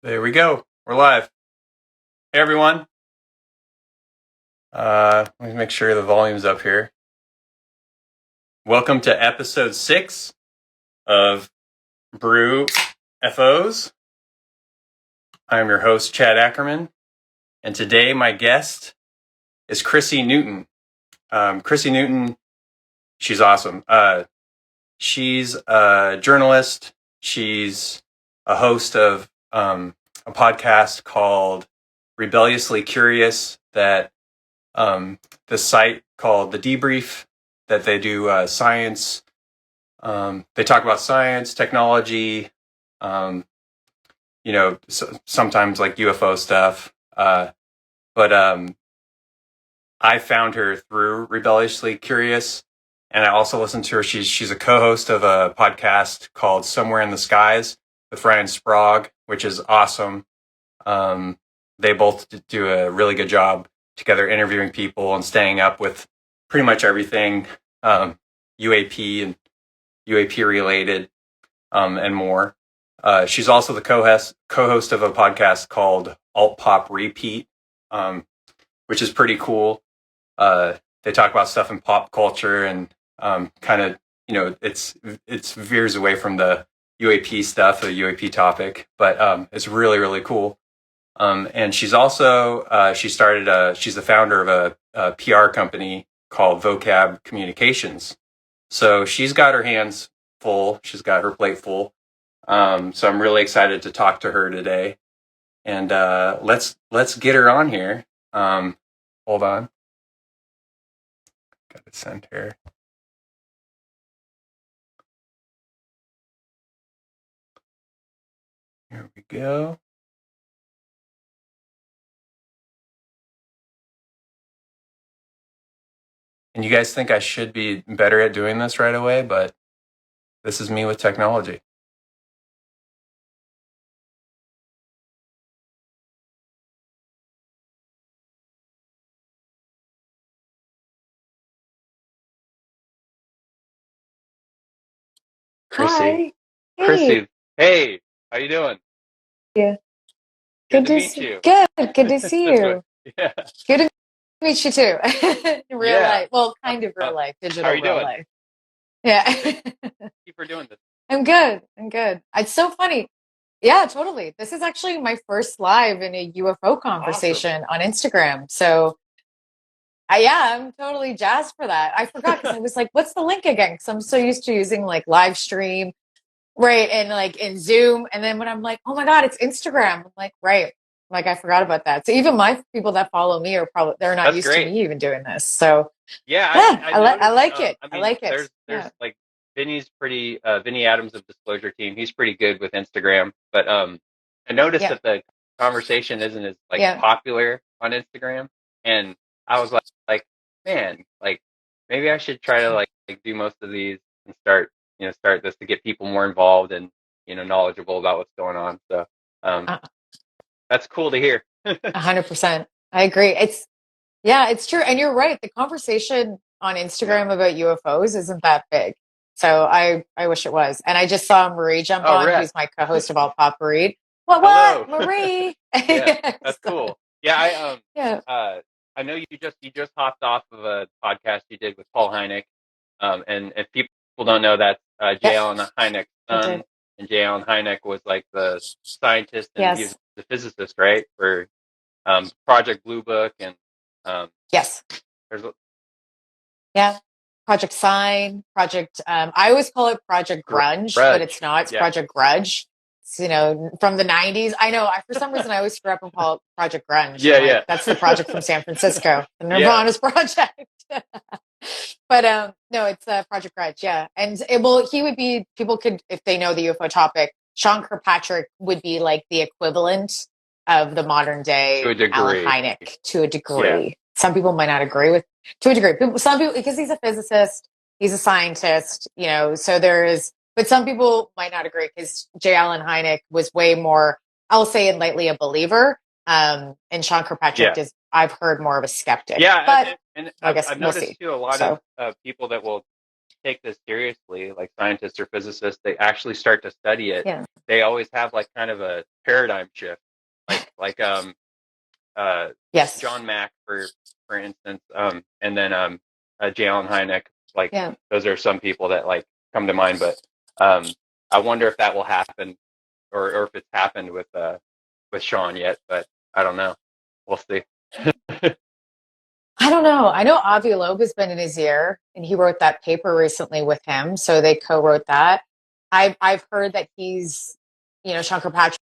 There we go. We're live. Hey, everyone. Let me make sure the volume's up here. Welcome to episode 6 of BrewFOs. I'm your host, Chad Ackerman. And today my guest is Chrissy Newton. Chrissy Newton, she's awesome. She's a journalist. She's a host of a podcast called Rebelliously Curious that the site called the Debrief, that they do science. They talk about science, technology, sometimes like UFO stuff. But I found her through Rebelliously Curious, and I also listened to her. She's a co-host of a podcast called Somewhere in the Skies with Ryan Sprague, which is awesome. They both do a really good job together interviewing people and staying up with pretty much everything UAP and UAP related and more. She's also the co-host of a podcast called Alt Pop Repeat, which is pretty cool. They talk about stuff in pop culture and kind of, it's veers away from the UAP stuff, the UAP topic, but it's really, really cool. And she's also, she's the founder of a PR company called Vocab Communications. So she's got her hands full. She's got her plate full. So I'm really excited to talk to her today. And let's get her on here. Hold on. Got to send her. Here we go. And you guys think I should be better at doing this right away, but this is me with technology. Chrissy. Hi. Chrissy. Hey, how you doing? Yeah. Good to meet you. Good to see you. Yeah. Good to meet you too. In real Yeah. life. Well, kind of real life, digital how are you real doing? life. Yeah. Thank you for doing this. I'm good. It's so funny. Yeah, totally. This is actually my first live in a UFO conversation on Instagram. So I'm totally jazzed for that. I forgot because I was like, what's the link again? Because I'm so used to using like live stream. Right. And like in Zoom. And then when I'm like, oh my God, it's Instagram. I'm like, right. Like I forgot about that. So even my people that follow me are they're not used to me even doing this. So I like it. I like it. There's like Vinny's Vinny Adams of Disclosure Team. He's pretty good with Instagram, but I noticed that the conversation isn't as popular on Instagram. And I was like, man, like maybe I should try to like do most of these and start this to get people more involved and, knowledgeable about what's going on. So, that's cool to hear. 100%. I agree. It's true. And you're right. The conversation on Instagram about UFOs isn't that big. So I wish it was. And I just saw Marie jump on, who's my co-host of All Pop Read. What, Marie? Yeah, that's cool. Yeah. I know you just hopped off of a podcast you did with Paul Hynek. And if people don't know, that's J. Allen Hynek's son. And J. Allen Hynek was like the scientist and he's the physicist, right? For Project Blue Book and yes. Project Sign, Project I always call it Project Grunge, but it's not. It's Project Grudge. It's, from the 90s. I know. For some reason, I always screw up and call it Project Grunge. Yeah. That's the project from San Francisco, the Nirvana's project. But no, it's Project Grudge. Yeah, and he would be. People could, if they know the UFO topic, Sean Kirkpatrick would be like the equivalent of the modern day Alan Hynek to a degree. Yeah. Some people might not agree with to a degree. Some people, because he's a physicist, he's a scientist, so there is, but some people might not agree because J. Allen Hynek was way more, I'll say it lightly, a believer. And Sean Kirkpatrick is, I've heard, more of a skeptic. Yeah. But and I guess I've noticed too, a lot of people that will take this seriously, like scientists or physicists, they actually start to study it. Yeah. They always have like kind of a paradigm shift, like Yes. John Mack, for instance, and then J. Allen Hynek. Like, those are some people that like come to mind. But I wonder if that will happen, or if it's happened with Sean yet. But I don't know. We'll see. I don't know. I know Avi Loeb has been in his ear, and he wrote that paper recently with him. So they co-wrote that. I've heard that he's, Sean Kirkpatrick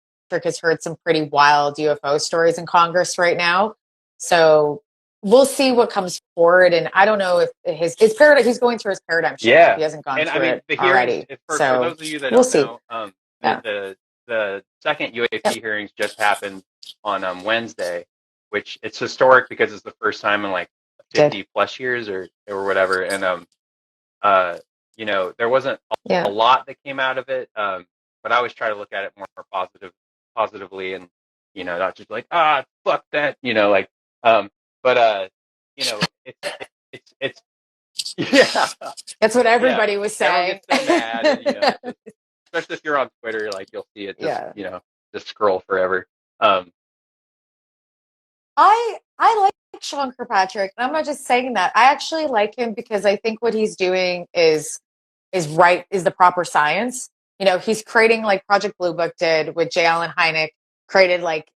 has heard some pretty wild UFO stories in Congress right now. So we'll see what comes forward. And I don't know if his paradigm, he's going through his paradigm shift. Yeah. He hasn't gone And through I mean, it the already. hearings, for So those of you that we'll don't see. know, the second UAP hearings just happened on Wednesday, which it's historic because it's the first time in like 50 plus years or whatever. And there wasn't a lot that came out of it, but I always try to look at it more positively, and not just like, fuck that, but it's yeah, that's what everybody was saying. Everyone gets so mad, and, especially if you're on Twitter, like you'll see it just just scroll forever. I like Sean Kirkpatrick, and I'm not just saying that. I actually like him because I think what he's doing is the proper science. He's creating, like Project Blue Book did with J. Allen Hynek, created like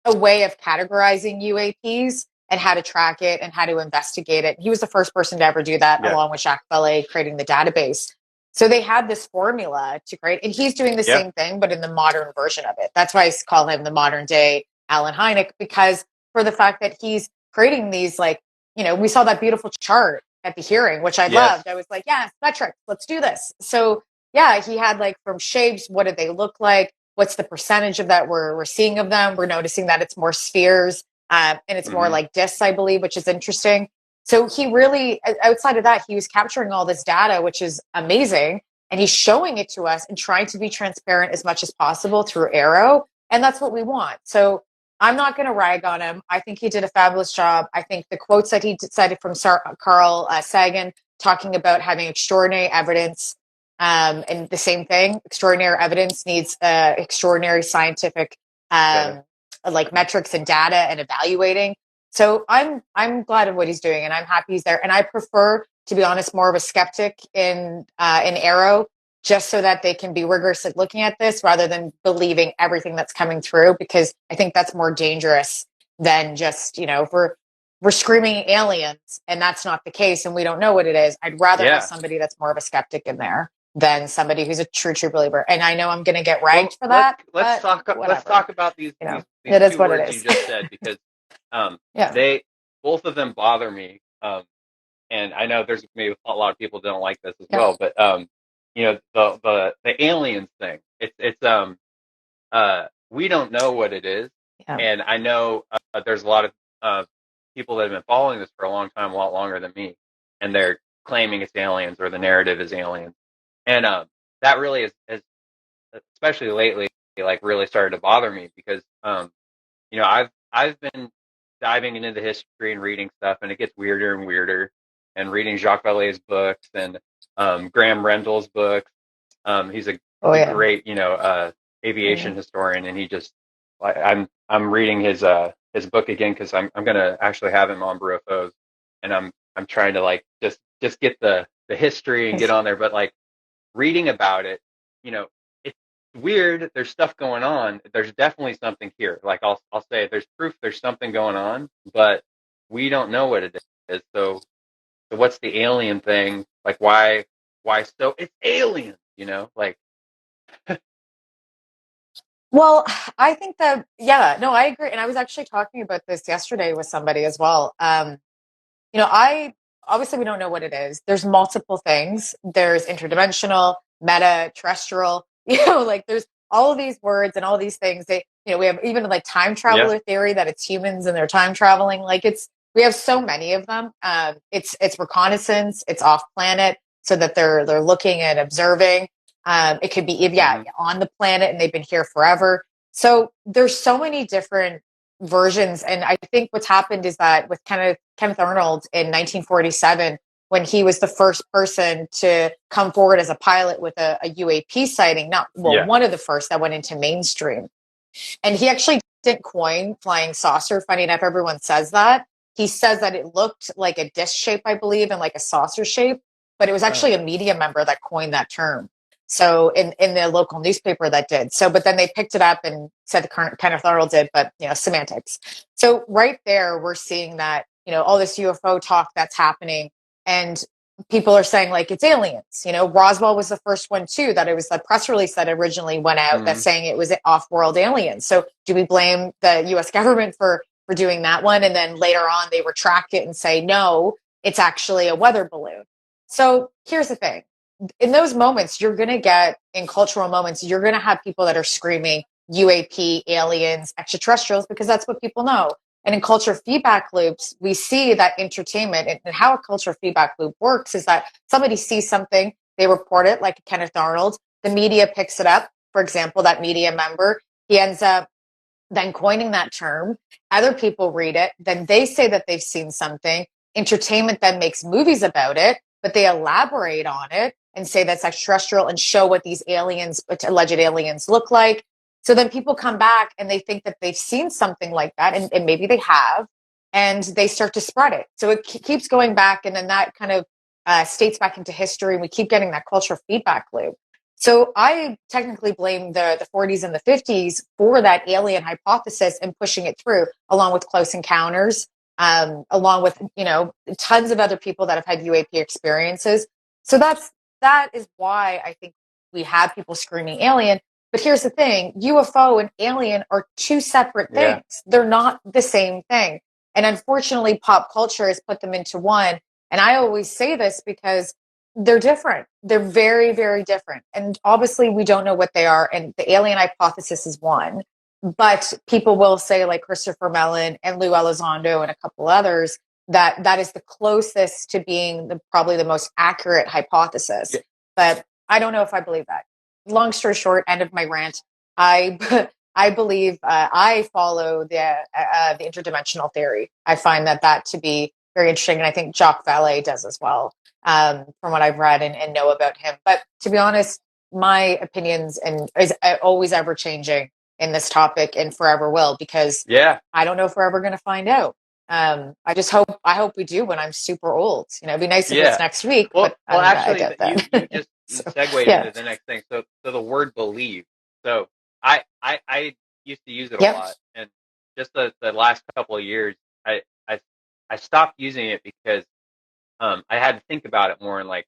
a way of categorizing UAPs and how to track it and how to investigate it. He was the first person to ever do that, along with Jacques Vallée, creating the database. So they had this formula to create, and he's doing the same thing, but in the modern version of it. That's why I call him the modern day Allen Hynek, because for the fact that he's creating these, like, we saw that beautiful chart at the hearing, which I loved. I was like, yes, metrics, let's do this. So yeah, he had like from shapes, what did they look like? What's the percentage of that we're seeing of them? We're noticing that it's more spheres, and it's more like discs, I believe, which is interesting. So he really, outside of that, he was capturing all this data, which is amazing. And he's showing it to us and trying to be transparent as much as possible through Arrow. And that's what we want. So I'm not going to rag on him. I think he did a fabulous job. I think the quotes that he cited from Carl Sagan, talking about having extraordinary evidence, and the same thing, extraordinary evidence needs extraordinary scientific like metrics and data and evaluating. So I'm glad of what he's doing, and I'm happy he's there. And I prefer, to be honest, more of a skeptic in Arrow, just so that they can be rigorous at looking at this rather than believing everything that's coming through, because I think that's more dangerous than just, if we're screaming aliens and that's not the case and we don't know what it is. I'd rather have somebody that's more of a skeptic in there than somebody who's a true believer. And I know I'm going to get ranked for that. Let's talk about these it is two what words it is. you just said, because they, both of them bother me. And I know there's maybe a lot of people don't like this as well, but the aliens thing, it's we don't know what it is. And I know there's a lot of people that have been following this for a long time, a lot longer than me, and they're claiming it's aliens, or the narrative is aliens. And that really is, especially lately, like really started to bother me, because I've been diving into the history and reading stuff, and it gets weirder and weirder, and reading Jacques Vallée's books and Graham Rendell's books. He's a great aviation historian, and he just, I'm reading his book again, because I'm gonna actually have him on BrewFOs, and I'm trying to like just get the history and get on there, but like reading about it, it's weird. There's stuff going on. There's definitely something here. Like I'll say there's proof there's something going on, but we don't know what it is. So what's the alien thing? Like why so it's aliens, like. Well, I think that, I agree. And I was actually talking about this yesterday with somebody as well. I obviously we don't know what it is. There's multiple things. There's interdimensional, meta, terrestrial, like there's all of these words and all these things. We have even like time traveler theory, that it's humans and they're time traveling. Like we have so many of them. It's reconnaissance, it's off planet, so that they're looking and observing. It could be on the planet and they've been here forever. So there's so many different versions. And I think what's happened is that with Kenneth Arnold in 1947, when he was the first person to come forward as a pilot with a UAP sighting. One of the first that went into mainstream. And he actually didn't coin flying saucer. Funny enough, everyone says that. He says that it looked like a disc shape, I believe, and like a saucer shape, but it was actually a media member that coined that term. So in the local newspaper that did. So, but then they picked it up and said the Kenneth Arnold did, but semantics. So right there, we're seeing that, all this UFO talk that's happening, and people are saying like it's aliens. Roswell was the first one too, that it was the press release that originally went out that's saying it was off-world aliens. So do we blame the US government for doing that one? And then later on they retract it and say, no, it's actually a weather balloon. So here's the thing. In those moments, you're going to get, in cultural moments, you're going to have people that are screaming UAP, aliens, extraterrestrials, because that's what people know. And in culture feedback loops, we see that entertainment, and how a culture feedback loop works is that somebody sees something, they report it, like Kenneth Arnold, the media picks it up. For example, that media member, he ends up then coining that term. Other people read it, then they say that they've seen something. Entertainment then makes movies about it, but they elaborate on it and say that's extraterrestrial and show what these aliens, alleged aliens, look like. So then people come back and they think that they've seen something like that, and maybe they have, and they start to spread it. So it keeps going back, and then that kind of states back into history, and we keep getting that cultural feedback loop. So I technically blame the 40s and the 50s for that alien hypothesis and pushing it through, along with Close Encounters, along with, tons of other people that have had UAP experiences. So that is why I think we have people screaming alien. But here's the thing, UFO and alien are two separate things. Yeah. They're not the same thing. And unfortunately, pop culture has put them into one. And I always say this because they're different. They're very, very different. And obviously we don't know what they are. And the alien hypothesis is one. But people will say, like Christopher Mellon and Lou Elizondo and a couple others, that is the closest to being probably the most accurate hypothesis. Yeah. But I don't know if I believe that. Long story short, end of my rant. I believe I follow the interdimensional theory. I find that to be very interesting, and I think Jacques Vallée does as well, from what I've read and know about him. But to be honest, my opinions is always ever changing in this topic, and forever will, because I don't know if we're ever going to find out. I hope we do when I'm super old. It'd be nice if it's next week. Well, but actually, you just segued into the next thing. So the word believe. So I used to use it a lot, and just the last couple of years, I stopped using it because I had to think about it more, and I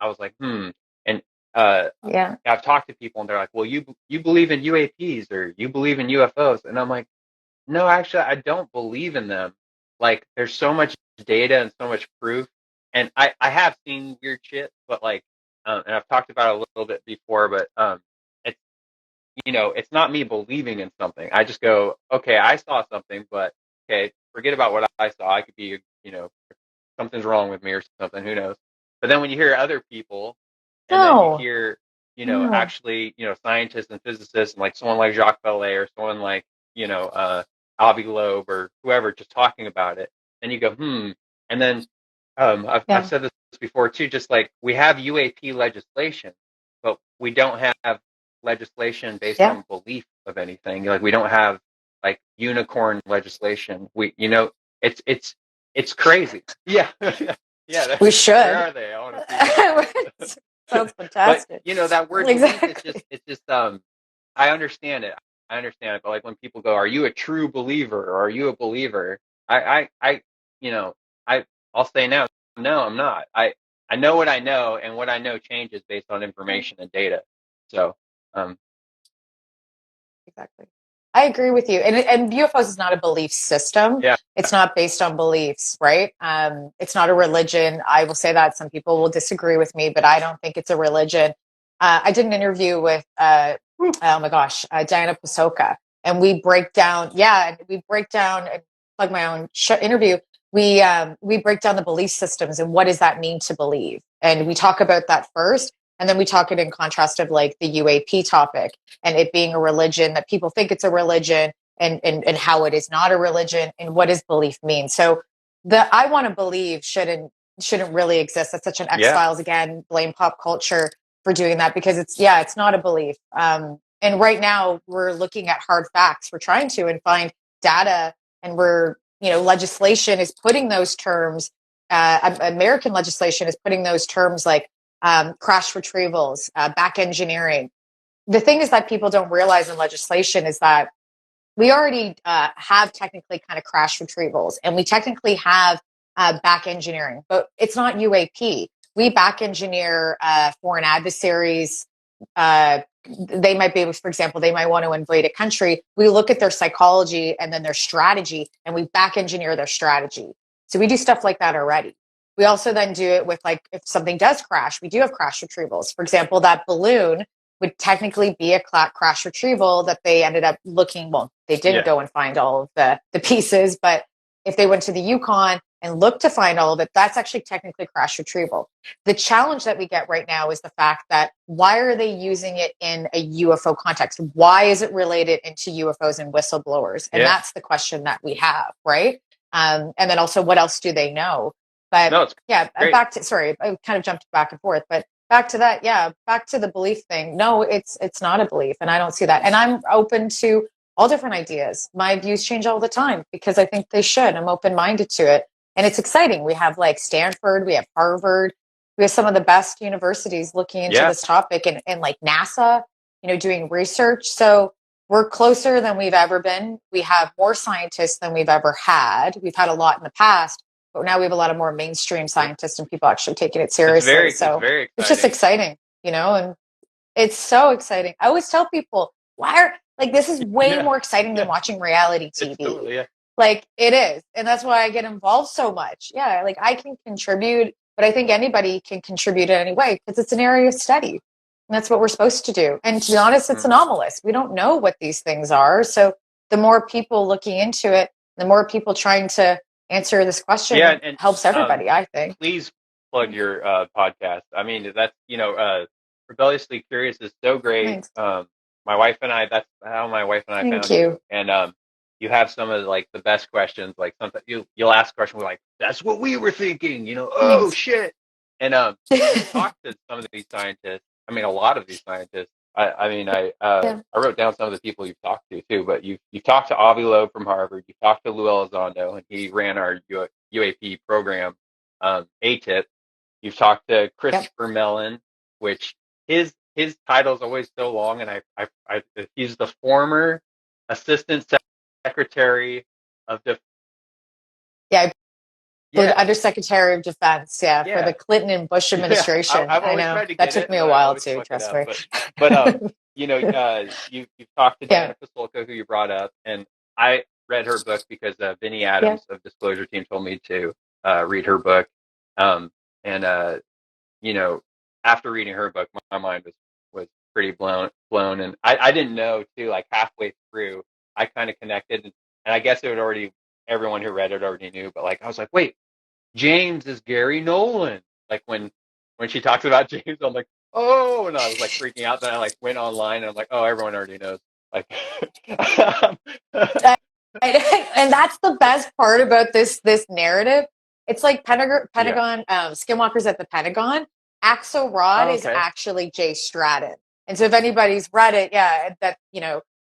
was like, and I've talked to people and they're like, well, you believe in UAPs or you believe in UFOs, and I'm like, no, actually, I don't believe in them. Like, there's so much data and so much proof, and I have seen weird shit, but and I've talked about it a little bit before, but it's it's not me believing in something. I just go, okay, I saw something, but okay, forget about what I saw. I could be, something's wrong with me or something. Who knows? But then when you hear other people, and then you hear, actually, scientists and physicists, and like someone like Jacques Vallée or someone like, Avi Loeb or whoever just talking about it, and you go, and then I've said this before too, just like we have UAP legislation, but we don't have legislation based on belief of anything. Like, we don't have like unicorn legislation. It's crazy. Yeah. Yeah. We should. Where are they? I want to see. Sounds fantastic. But, that word belief, it's just I understand it. But like when people go, are you a true believer or are you a believer? I'll say no, I'm not. I know what I know, and what I know changes based on information and data. So, exactly. I agree with you. And UFOs is not a belief system. Yeah. It's not based on beliefs, right? It's not a religion. I will say that some people will disagree with me, but I don't think it's a religion. I did an interview with, Diana Pasoka, and we break down, and plug my own interview. We break down the belief systems and what does that mean to believe. And we talk about that first. And then we talk it in contrast of like the UAP topic and it being a religion, that people think it's a religion, and how it is not a religion, and what does belief mean. So I want to believe shouldn't shouldn't really exist. That's such an X-Files, again, blame pop culture for doing that, because it's not a belief. And right now we're looking at hard facts. We're trying to and find data, and legislation is putting those terms, American legislation is putting those terms like crash retrievals, back engineering. The thing is that people don't realize in legislation is that we already have technically kind of crash retrievals, and we technically have back engineering, but it's not UAP. We back engineer foreign adversaries. They might be able, for example, they might want to invade a country. We look at their psychology and then their strategy, and we back engineer their strategy. So we do stuff like that already. We also then do it with, like, if something does crash, we do have crash retrievals. For example, that balloon would technically be a crash retrieval that they ended up looking. Well, they didn't go and find all of the pieces, but if they went to the Yukon and looked to find all of it, that's actually technically crash retrieval. The challenge that we get right now is the fact that why are they using it in a UFO context? Why is it related into UFOs and whistleblowers? And that's the question that we have, right? And then also, what else do they know? But back to, sorry, I kind of jumped back and forth, but back to that, back to the belief thing. No, it's not a belief, and I don't see that. And I'm open to all different ideas. My views change all the time because I think they should. I'm open-minded to it. And it's exciting. We have like Stanford, we have Harvard, we have some of the best universities looking into this topic, and like NASA, doing research. So we're closer than we've ever been. We have more scientists than we've ever had. We've had a lot in the past, but now we have a lot of more mainstream scientists and people actually taking it seriously. It's very exciting. It's just exciting, and it's so exciting. I always tell people, this is way more exciting than watching reality TV. Totally, Like, it is. And that's why I get involved so much. Yeah, like, I can contribute, but I think anybody can contribute in any way because it's an area of study. And that's what we're supposed to do. And to be honest, it's anomalous. We don't know what these things are. So the more people looking into it, the more people trying to answer this question, and helps everybody, I think. Please plug your podcast. I mean, that's, Rebelliously Curious is so great. My wife and I, that's how my wife and I found you. And you have some of like the best questions. Like sometimes you'll ask a question, we're like, that's what we were thinking, oh shit. And you talk to some of these scientists. I mean, a lot of these scientists. I wrote down some of the people you've talked to too, but you've talked to Avi Loeb from Harvard. You talked to Lou Elizondo, and he ran our UAP program, ATIP. You've talked to Christopher Mellon, which his title is always so long, and he's the former assistant secretary of Undersecretary of Defense, for the Clinton and Bush administration. I know that took me a while too. Trust me. But you've talked to Dana Pasolka, who you brought up, and I read her book because Vinny Adams of Disclosure Team told me to read her book. After reading her book, my mind was pretty blown, and I didn't know too. Like halfway through, I kind of connected, and I guess everyone who read it already knew. But like, I was like, wait, James is Gary Nolan. Like when she talks about James, I'm like, oh, and I was like freaking out. Then I like went online, and I'm like, oh, everyone already knows. Like, and that's the best part about this narrative. It's like Pentagon, Skinwalkers at the Pentagon. Axelrod is actually Jay Stratton. And so if anybody's read it, that,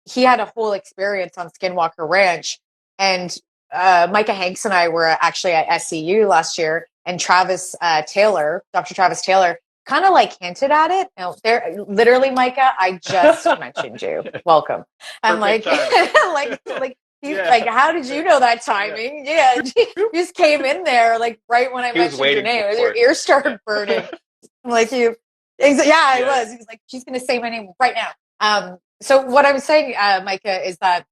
he had a whole experience on Skinwalker Ranch. And Micah Hanks and I were actually at SCU last year, and Travis Taylor, Dr. Travis Taylor, kind of like hinted at it. Literally, Micah, I just mentioned you. Welcome. I'm like, like, how did you know that timing? You just came in there like right when I mentioned your name. Your ears started burning. I'm like, I was. He was like, she's going to say my name right now. So what I was saying, Micah, is that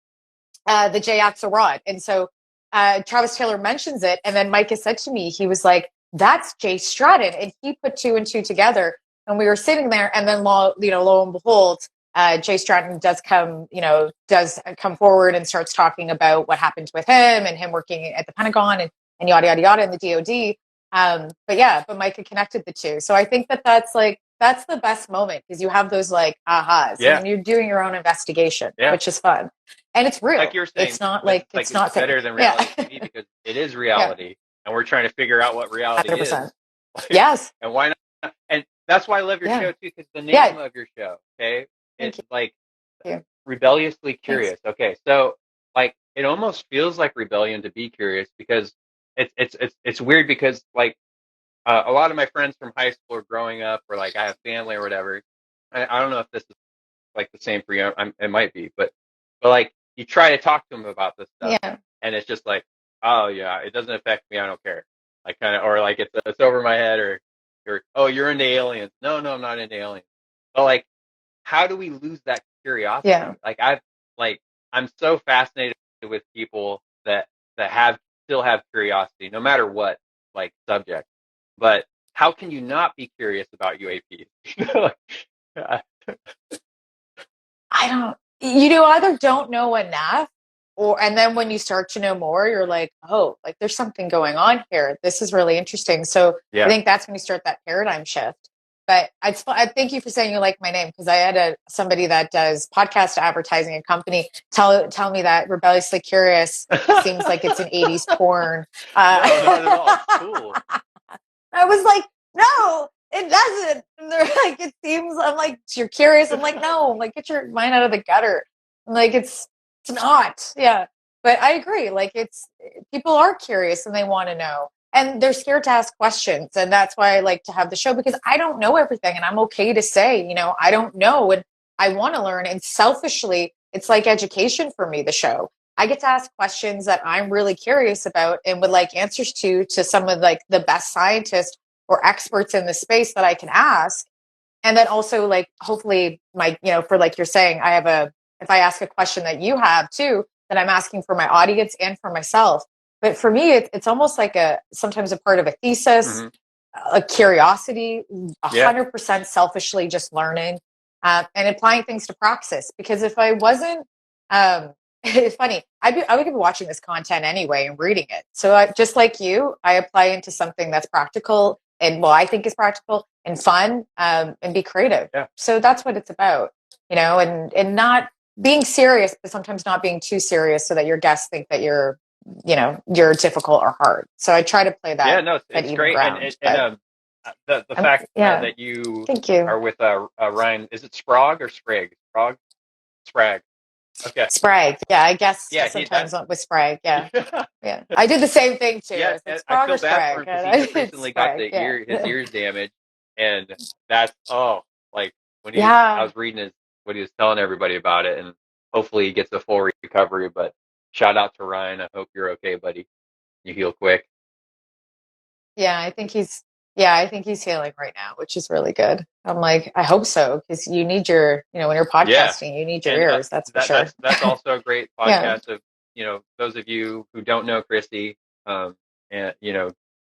the J Axelrod. And so Travis Taylor mentions it. And then Micah said to me, he was like, that's Jay Stratton. And he put two and two together. And we were sitting there. And then, lo and behold, Jay Stratton does come forward and starts talking about what happened with him and him working at the Pentagon and yada, yada, yada in the DOD. But Micah connected the two. So I think that's the best moment, because you have those like ahas and you're doing your own investigation, which is fun. And it's real. Like you're saying, it's not like it's not better than reality TV, because it is reality. and we're trying to figure out what reality 100%. is. Yes. And why not? And that's why I love your show too, because the name of your show, okay, it's like Rebelliously Curious. Thanks. Okay, so like it almost feels like rebellion to be curious, because it's weird, because like a lot of my friends from high school or growing up, or like I have family or whatever. I don't know if this is like the same for you. It might be, but like you try to talk to them about this stuff, and it's just like, oh yeah, it doesn't affect me. I don't care. Like kind of, or like it's over my head, or oh, you're into aliens. No, I'm not into aliens. But like, how do we lose that curiosity? Yeah. Like I'm so fascinated with people that still have curiosity, no matter what like subject. But how can you not be curious about UAPs? You either don't know enough, and then when you start to know more, you're like, oh, like there's something going on here. This is really interesting. So I think that's when you start that paradigm shift. But I thank you for saying you like my name, because I had somebody that does podcast advertising, a company, tell me that Rebelliously Curious seems like it's an 80s porn. No, not at all. It's cool. I was like, no, it doesn't. And they're like, it seems, I'm like, you're curious. I'm like, no, like get your mind out of the gutter. I'm like, it's not. Yeah. But I agree. Like people are curious and they want to know, and they're scared to ask questions. And that's why I like to have the show, because I don't know everything, and I'm okay to say, I don't know. And I want to learn. And selfishly, it's like education for me, the show. I get to ask questions that I'm really curious about and would like answers to some of like the best scientists or experts in the space that I can ask. And then also like, hopefully for like you're saying, if I ask a question that you have too, then I'm asking for my audience and for myself. But for me, it's almost like sometimes a part of a thesis, a curiosity, 100% selfishly just learning and applying things to praxis. Because if I wasn't, it's funny, I would be watching this content anyway and reading it. So just like you, I apply into something that's practical and I think is practical and fun, and be creative. Yeah. So that's what it's about, and not being serious, but sometimes not being too serious so that your guests think that you're difficult or hard. So I try to play that. Yeah, no, it's great. Ground, and the fact that you are with Ryan, is it Sprague or Sprague? Sprague. Okay. Sprague. Yeah, I guess sometimes with Sprague. Yeah. Yeah. I did the same thing too. Yeah, I feel bad for him because he recently got his ears damaged, and that's like when I was reading what he was telling everybody about it, and hopefully he gets a full recovery. But shout out to Ryan. I hope you're okay, buddy. You heal quick. Yeah, I think he's healing right now, which is really good. I'm like, I hope so, because you need your, when you're podcasting, you need your ears. That's for sure. That's also a great podcast of, those of you who don't know Chrissy, and,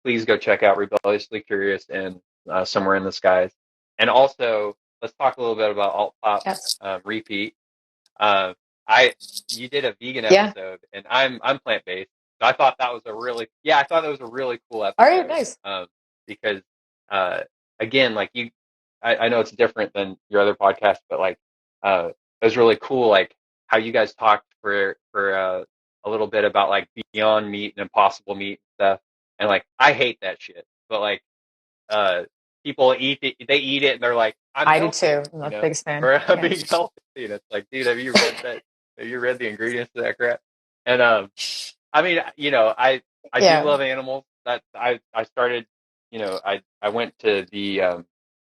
please go check out Rebelliously Curious and Somewhere in the Skies. And also, let's talk a little bit about Alt Pop Repeat. You did a vegan episode, and I'm plant-based. So I thought that was a really cool episode. All right, nice. Because again, like I know it's different than your other podcast, but like it was really cool, like how you guys talked for a little bit about like Beyond Meat and Impossible Meat and stuff. And like I hate that shit, but like people eat it, and they're like, I do too. I'm not the biggest fan. Or I'm being healthy. And it's like, dude, have you read that? Have you read the ingredients to that crap? And I mean, I do love animals. That I started, I went to the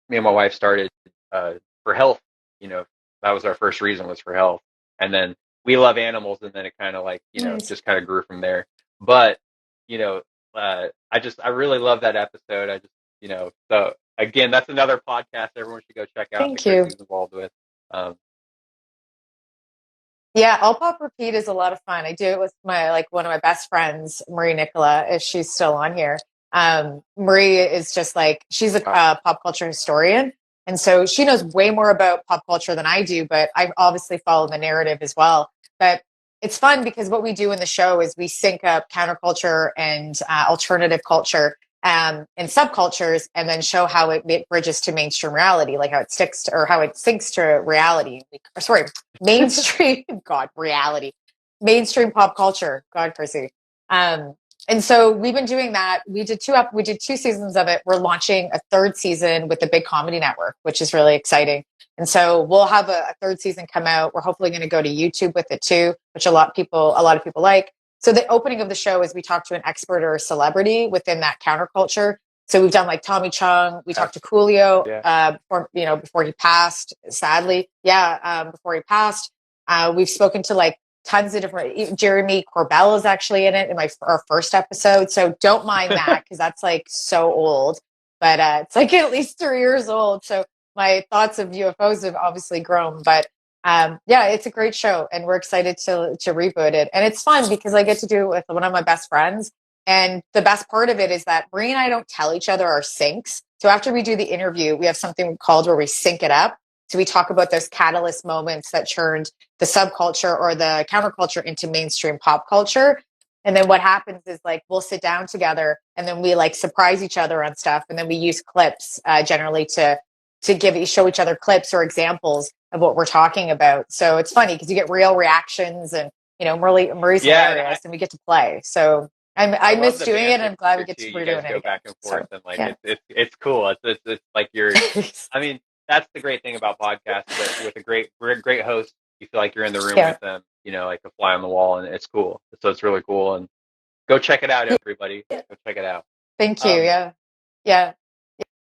me and my wife started for health. That was our first reason, was for health. And then we love animals, and then it kind of like, just kind of grew from there. But, I really love that episode. I just, so again, that's another podcast everyone should go check out. Thank you. Chrissy's involved with. Yeah, All Pop Repeat is a lot of fun. I do it with one of my best friends, Marie Nicola, if she's still on here. Marie is just like, she's a pop culture historian. And so she knows way more about pop culture than I do, but I obviously follow the narrative as well. But it's fun because what we do in the show is we sync up counterculture and alternative culture and subcultures, and then show how it bridges to mainstream reality, like how it sticks to, or how it syncs to reality. Mainstream, God, reality, mainstream pop culture. God, Chrissy. And so we've been doing that. We did two seasons of it. We're launching a third season with the Big Comedy Network, which is really exciting. And so we'll have a third season come out. We're hopefully going to go to YouTube with it too, which a lot of people like. So the opening of the show is we talk to an expert or a celebrity within that counterculture. So we've done like Tommy Chung. We talked to Coolio before he passed, sadly. Before he passed. We've spoken to like tons of different. Jeremy Corbell is actually in it in our first episode. So don't mind that because that's like so old. But it's like at least 3 years old. So my thoughts of UFOs have obviously grown. But it's a great show. And we're excited to reboot it. And it's fun because I get to do it with one of my best friends. And the best part of it is that Bree and I don't tell each other our syncs. So after we do the interview, we have something called where we sync it up. So we talk about those catalyst moments that turned the subculture or the counterculture into mainstream pop culture. And then what happens is like, we'll sit down together and then we like surprise each other on stuff. And then we use clips generally to show each other clips or examples of what we're talking about. So it's funny because you get real reactions and, Marie's hilarious and we get to play. So I miss doing it, and I'm glad we get to redo it. Go back and forth, and like it's cool. It's like you're. I mean, that's the great thing about podcasts. But with a great host, you feel like you're in the room with them. Like a fly on the wall, and it's cool. So it's really cool. And go check it out, everybody. Go check it out. Thank you.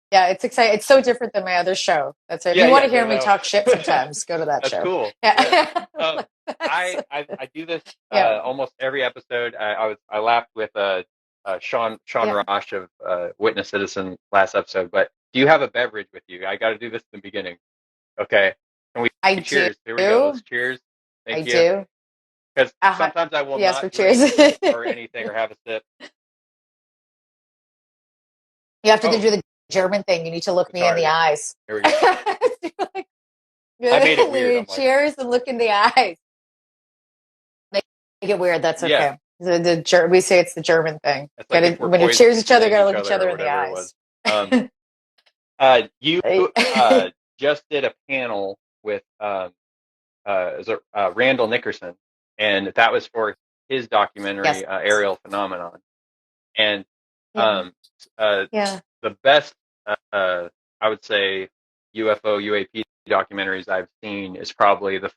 Yeah, it's exciting. It's so different than my other show. That's it. If you want to hear me talk shit sometimes, go to that show. That's cool. Yeah. I do this almost every episode. I laughed with Sean Rosh of Witness Citizen last episode. But do you have a beverage with you? I got to do this in the beginning. Okay. Can we cheers? Do. Here we go. Let's cheers. Thank you. Do. Because sometimes I will not cheers. drink or anything or have a sip. You have to do the German thing. You need to look me in the eyes. Here we go. I made it weird. Cheers and look in the eyes. Make it weird. That's okay. Yeah. We say it's the German thing. Like when you cheers each other, gotta look each other in the eyes. You just did a panel with Randall Nickerson, and that was for his documentary Ariel Phenomenon. And the best, I would say, UAP documentaries I've seen is probably the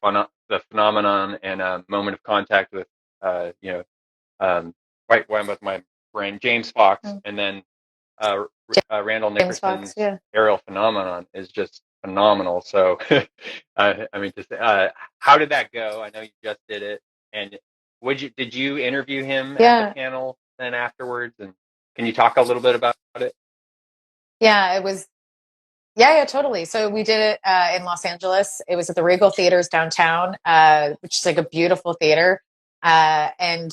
Phenomenon and Moment of Contact with, right when I'm with my friend James Fox, and then Randall Nickerson's Ariel Phenomenon is just phenomenal. So, I mean, how did that go? I know you just did it, and did you interview him at the panel then afterwards? And can you talk a little bit about it? Yeah, it was. Yeah, totally. So we did it in Los Angeles. It was at the Regal Theaters downtown, which is like a beautiful theater. And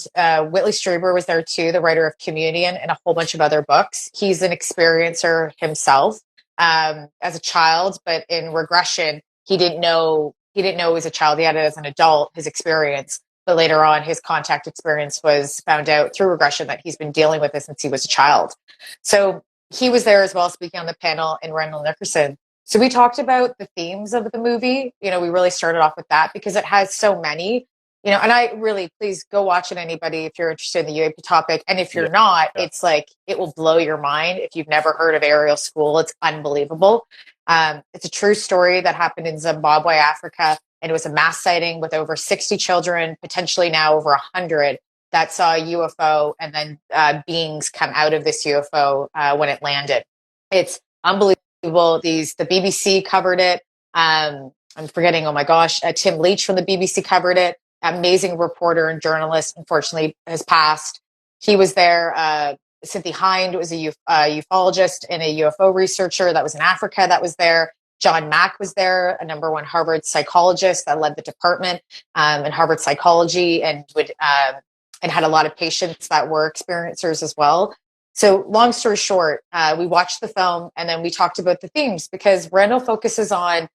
Whitley Strieber was there too, the writer of Communion and a whole bunch of other books. He's an experiencer himself as a child, but in regression, he didn't know he was a child. He had it as an adult, his experience. But later on, his contact experience was found out through regression that he's been dealing with this since he was a child. So he was there as well, speaking on the panel, and Randall Nickerson. So we talked about the themes of the movie. We really started off with that because it has so many, and I really, please go watch it, anybody, if you're interested in the UAP topic. And if you're not, it's like, it will blow your mind. If you've never heard of Ariel School, it's unbelievable. It's a true story that happened in Zimbabwe, Africa. And it was a mass sighting with over 60 children, potentially now over 100, that saw a UFO and then beings come out of this UFO when it landed. It's unbelievable. The BBC covered it. I'm forgetting, oh my gosh, Tim Leach from the BBC covered it. Amazing reporter and journalist, unfortunately, has passed. He was there. Cynthia Hind was a ufologist and a UFO researcher that was in Africa that was there. John Mack was there, a #1 Harvard psychologist that led the department in Harvard psychology and had a lot of patients that were experiencers as well. So long story short, we watched the film and then we talked about the themes because Randall focuses on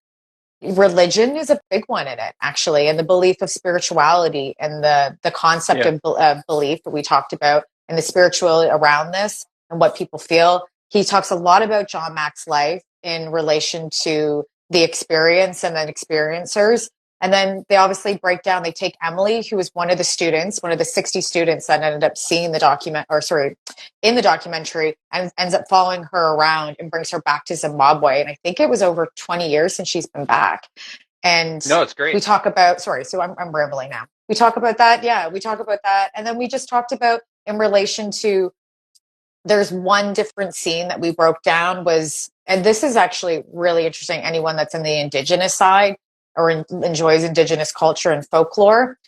religion is a big one in it, actually, and the belief of spirituality and the concept of belief that we talked about and the spirituality around this and what people feel. He talks a lot about John Mack's life in relation to the experience and then experiencers. And then they obviously break down, they take Emily, who was one of the 60 students that ended up seeing the in the documentary, and ends up following her around and brings her back to Zimbabwe. And I think it was over 20 years since she's been back. And no, it's great. We talk about, so I'm rambling now. We talk about that. Yeah, we talk about that. And then we just talked about in relation to, there's one different scene that we broke down and this is actually really interesting. Anyone that's in the Indigenous side or enjoys Indigenous culture and folklore,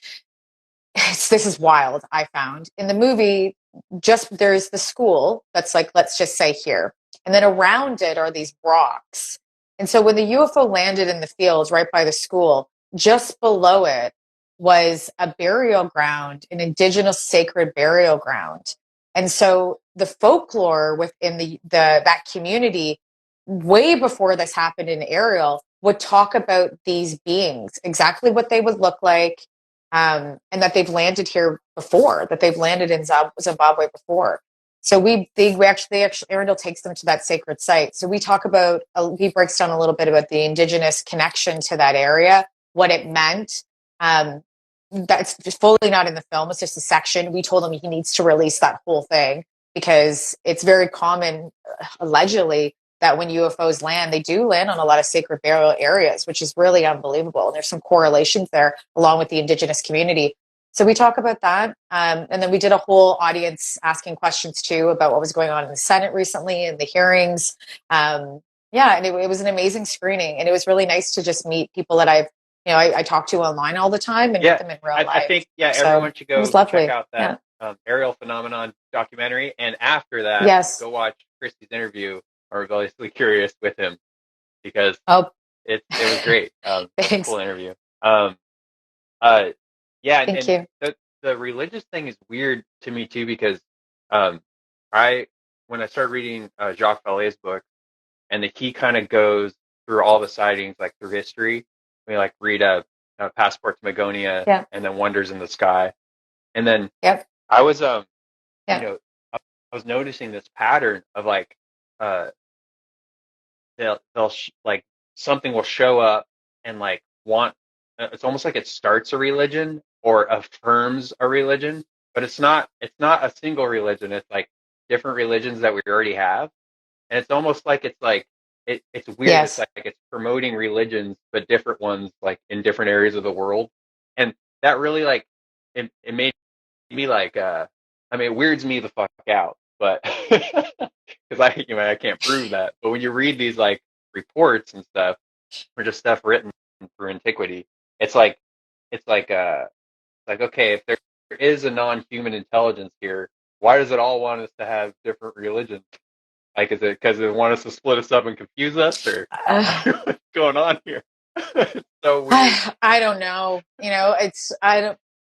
this is wild. I found in the movie, there's the school that's like, let's just say here. And then around it are these rocks. And so when the UFO landed in the fields right by the school, just below it was a burial ground, an Indigenous sacred burial ground. And so the folklore within that community, way before this happened in Ariel, would talk about these beings, exactly what they would look like, and that they've landed here before, that they've landed in Zimbabwe before. So Randall takes them to that sacred site. So we talk about, he breaks down a little bit about the Indigenous connection to that area, what it meant. That's just fully not in the film. It's just a section. We told him he needs to release that whole thing because it's very common, allegedly, that when UFOs land, they do land on a lot of sacred burial areas, which is really unbelievable. And there's some correlations there along with the Indigenous community. So we talk about that. And then we did a whole audience asking questions too about what was going on in the Senate recently and the hearings. And it was an amazing screening. And it was really nice to just meet people that I talk to online all the time and meet them in real life. I think, everyone should go check out that Ariel Phenomenon documentary. And after that, go watch Chrissy's interview on Rebelliously Curious with him because it was great. It was a cool interview. Thank you. The religious thing is weird to me too because when I started reading Jacques Vallée's book, and he kind of goes through all the sightings like through history. We read a Passport to Magonia and then Wonders in the Sky, and then I was I was noticing this pattern of they'll something will show up and want. It's almost like it starts a religion or affirms a religion, but it's not a single religion. It's different religions that we already have, and it's almost like it's weird. Yes. It's it's promoting religions, but different ones in different areas of the world, and that really it made me it weirds me the fuck out, but because I can't prove that. But when you read these reports and stuff, or just stuff written through antiquity, it's okay, if there is a non-human intelligence here, why does it all want us to have different religions? Is it because they want us to split us up and confuse us, or what's going on here? It's so weird. I don't know.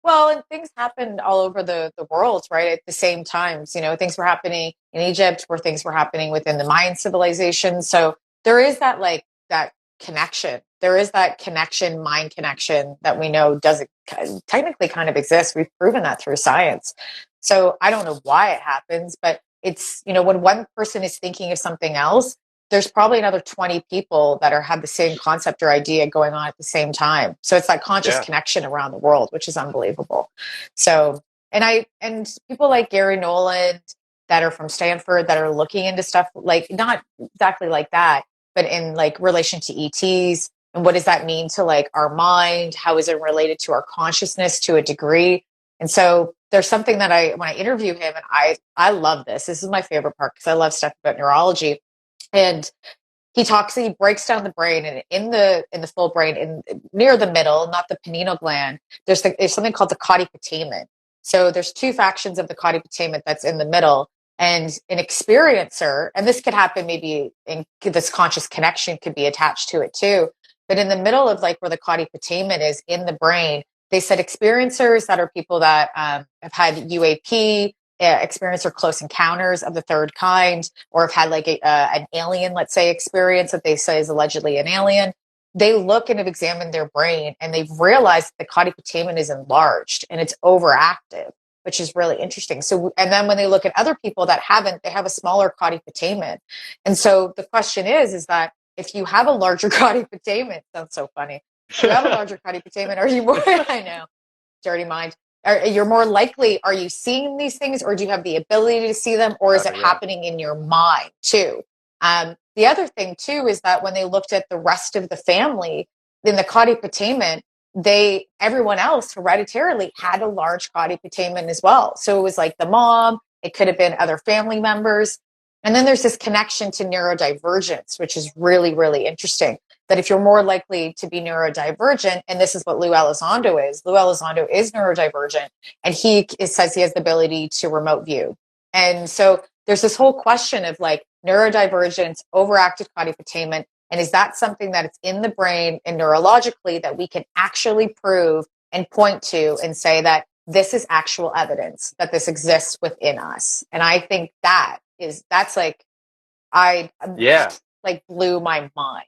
And things happened all over the world, right? At the same time, things were happening in Egypt, where things were happening within the Mayan civilization. So there is that that connection. There is that connection, mind connection, that we know doesn't technically kind of exist. We've proven that through science. So I don't know why it happens, but it's, when one person is thinking of something else, there's probably another 20 people that have the same concept or idea going on at the same time. So it's that conscious connection around the world, which is unbelievable. So, and people like Gary Nolan that are from Stanford that are looking into stuff not exactly like that, but in relation to ETs and what does that mean to our mind? How is it related to our consciousn's to a degree? And so there's something that when I interview him, and I love this. This is my favorite part because I love stuff about neurology. And he breaks down the brain, and in the full brain, near the middle, not the pineal gland, there's something called the cauda putamen. So there's two factions of the cauda putamen that's in the middle, and an experiencer, and this could happen maybe in this conscious connection could be attached to it too. But in the middle of where the cauda putamen is in the brain, they said experiencers that are people that have had UAP, experience or close encounters of the third kind, or have had an alien, let's say, experience that they say is allegedly an alien. They look and have examined their brain, and they've realized that the cauda putamen is enlarged and it's overactive, which is really interesting. So, and then when they look at other people that haven't, they have a smaller cauda putamen. And so the question is that if you have a larger cauda putamen, sounds so funny. Do you have a larger body putamen? Are you more, I know, dirty mind. You're more likely, are you seeing these things, or do you have the ability to see them, or is it happening in your mind too? The other thing too is that when they looked at the rest of the family in the cauda putamen, everyone else hereditarily had a large cauda putamen as well. So it was like the mom, it could have been other family members. And then there's this connection to neurodivergence, which is really, really interesting. That if you're more likely to be neurodivergent, and this is what Lou Elizondo is neurodivergent, and he says he has the ability to remote view. And so there's this whole question of like neurodivergence, overactive cauda putamen, and is that something that it's in the brain and neurologically that we can actually prove and point to and say that this is actual evidence that this exists within us? And I think that's like, like blew my mind.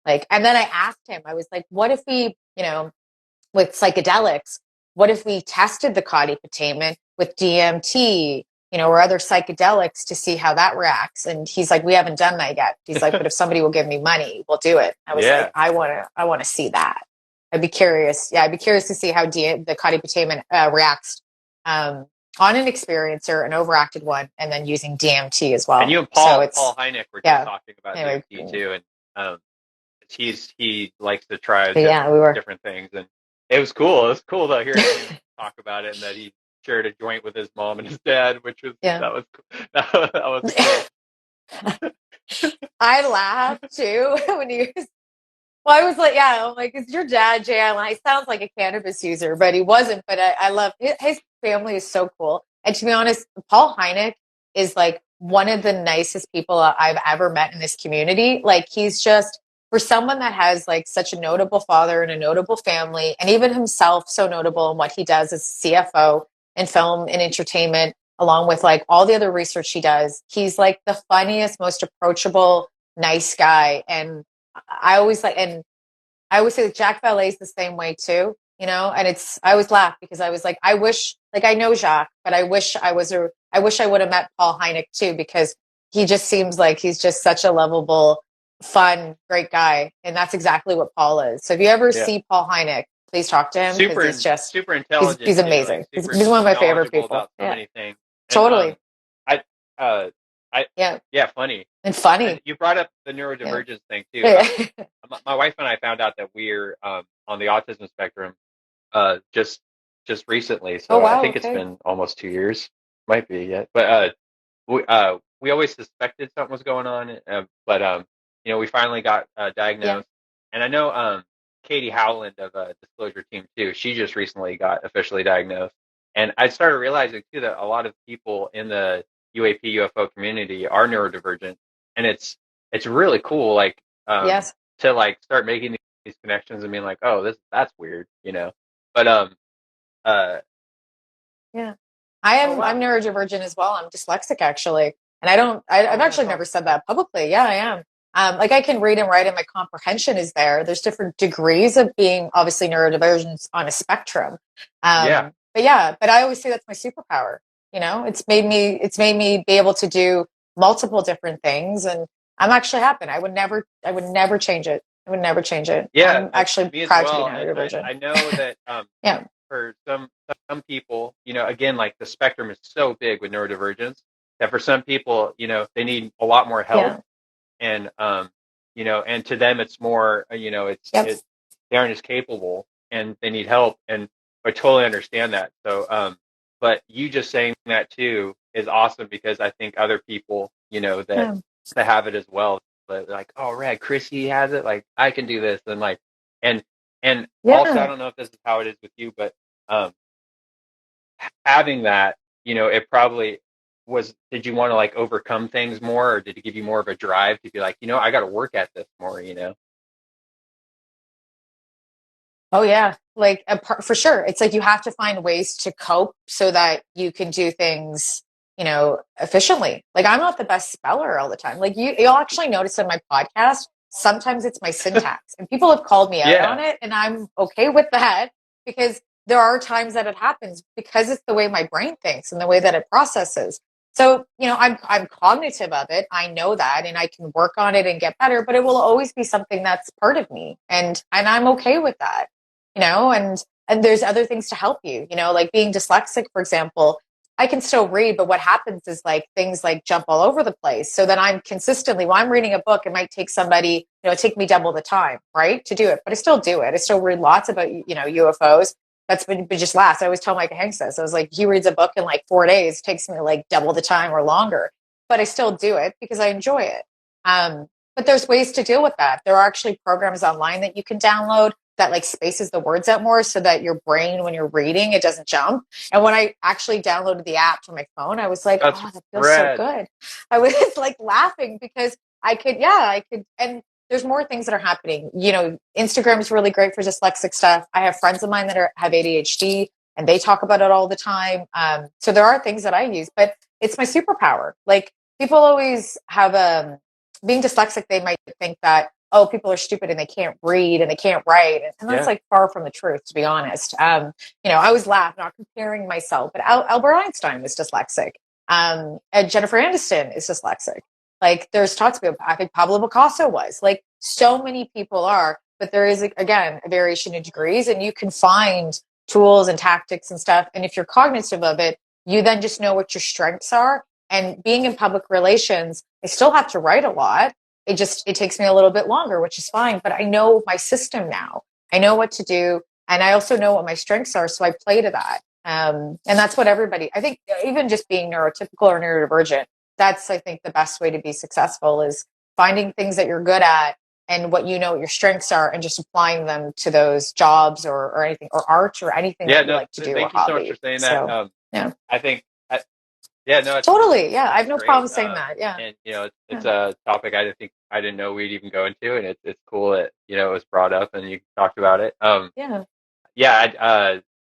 Like, and then I asked him, I was like, what if we, with psychedelics, what if we tested the cauda putamen with DMT, or other psychedelics to see how that reacts? And he's like, we haven't done that yet. He's like, but if somebody will give me money, we'll do it. I was like, I want to see that. I'd be curious. Yeah. I'd be curious to see how the cauda putamen reacts on an experiencer, an overacted one, and then using DMT as well. And you and Paul Hynek were just talking about DMT too. And, he likes to try different things, and it was cool. It was cool to hear him talk about it, and that he shared a joint with his mom and his dad, which was that was cool. I laughed too when he was. Well, I was like, I'm like, is your dad Jay Allen? He sounds like a cannabis user, but he wasn't. But I love his family is so cool. And to be honest, Paul Hynek is like one of the nicest people I've ever met in this community. Like, he's just, for someone that has like such a notable father and a notable family, and even himself so notable in what he does as CFO in film and entertainment, along with like all the other research he does, he's like the funniest, most approachable, nice guy. And I always say that Jacques Vallée's the same way too, and I always laugh because I was like, I wish, like, I know Jacques, but I wish I would have met Paul Hynek too, because he just seems like he's just such a lovable, fun, great guy. And that's exactly what Paul is. So if you ever see Paul Hynek, please talk to him. He's just super intelligent. He's amazing. Like, he's one of my favorite people. About so many things. And, totally. Funny. And funny. And you brought up the neurodivergence thing too. My wife and I found out that we're on the autism spectrum just recently. So I think it's been almost 2 years. Might be yet. But we always suspected something was going on. But we finally got diagnosed. And I know Katie Howland of Disclosure Team 2, she just recently got officially diagnosed. And I started realizing too that a lot of people in the UAP UFO community are neurodivergent, and it's really cool, like to like start making these connections and being like, oh, that's weird, But I'm neurodivergent as well. I'm dyslexic actually, and I've actually never said that publicly. Yeah, I am. Like, I can read and write, and my comprehension is there. There's different degrees of being obviously neurodivergent on a spectrum. But I always say that's my superpower. It's made me be able to do multiple different things, and I'm actually happy. I would never change it. I would never change it. Yeah, I'm actually proud to be neurodivergent. I know that for some people, again, like the spectrum is so big with neurodivergence that for some people, they need a lot more help, and and to them it's more, they aren't as capable and they need help, and I totally understand that. So, but you just saying that too is awesome, because I think other people, that have it as well, but like, oh, rad, Chrissy has it, like I can do this, and like, and also, I don't know if this is how it is with you, but having that, it probably was. Did you want to like overcome things more, or did it give you more of a drive to be like, I got to work at this more, Oh yeah, like for sure. It's like you have to find ways to cope so that you can do things, efficiently. Like, I'm not the best speller all the time. Like, you'll actually notice in my podcast, sometimes it's my syntax, and people have called me out on it, and I'm okay with that, because there are times that it happens because it's the way my brain thinks and the way that it processes. So, I'm cognitive of it. I know that, and I can work on it and get better, but it will always be something that's part of me. And I'm okay with that, and there's other things to help you, like being dyslexic, for example. I can still read, but what happens is like things like jump all over the place. So then I'm consistently, while I'm reading a book, it might take somebody, take me double the time, right, to do it. But I still do it. I still read lots about, UFOs. That's been just last. I always tell Micah Hanks this. I was like, he reads a book in like 4 days. It takes me like double the time or longer. But I still do it because I enjoy it. But there's ways to deal with that. There are actually programs online that you can download that like spaces the words out more so that your brain, when you're reading, it doesn't jump. And when I actually downloaded the app for my phone, I was like, That's oh, that feels so good. I was like laughing because I could. And there's more things that are happening. Instagram is really great for dyslexic stuff. I have friends of mine that have ADHD and they talk about it all the time. So there are things that I use, but it's my superpower. Like people always have, being dyslexic, they might think that, oh, people are stupid and they can't read and they can't write. And that's like far from the truth, to be honest. I always laugh, not comparing myself, but Albert Einstein was dyslexic. And Jennifer Aniston is dyslexic. Like there's talks about, I think Pablo Picasso was, like so many people are, but there is, again, a variation in degrees, and you can find tools and tactics and stuff. And if you're cognitive of it, you then just know what your strengths are. And being in public relations, I still have to write a lot. It takes me a little bit longer, which is fine, but I know my system now. I know what to do. And I also know what my strengths are. So I play to that. And that's what everybody, I think, even just being neurotypical or neurodivergent, that's, I think, the best way to be successful is finding things that you're good at and what your strengths are, and just applying them to those jobs or anything, or art or anything that you like to do. Thank you so much for saying that. Yeah. I think, totally. Yeah. I have no problem saying that. Yeah. And, it's a topic I didn't know we'd even go into, and it's cool that, it was brought up and you talked about it.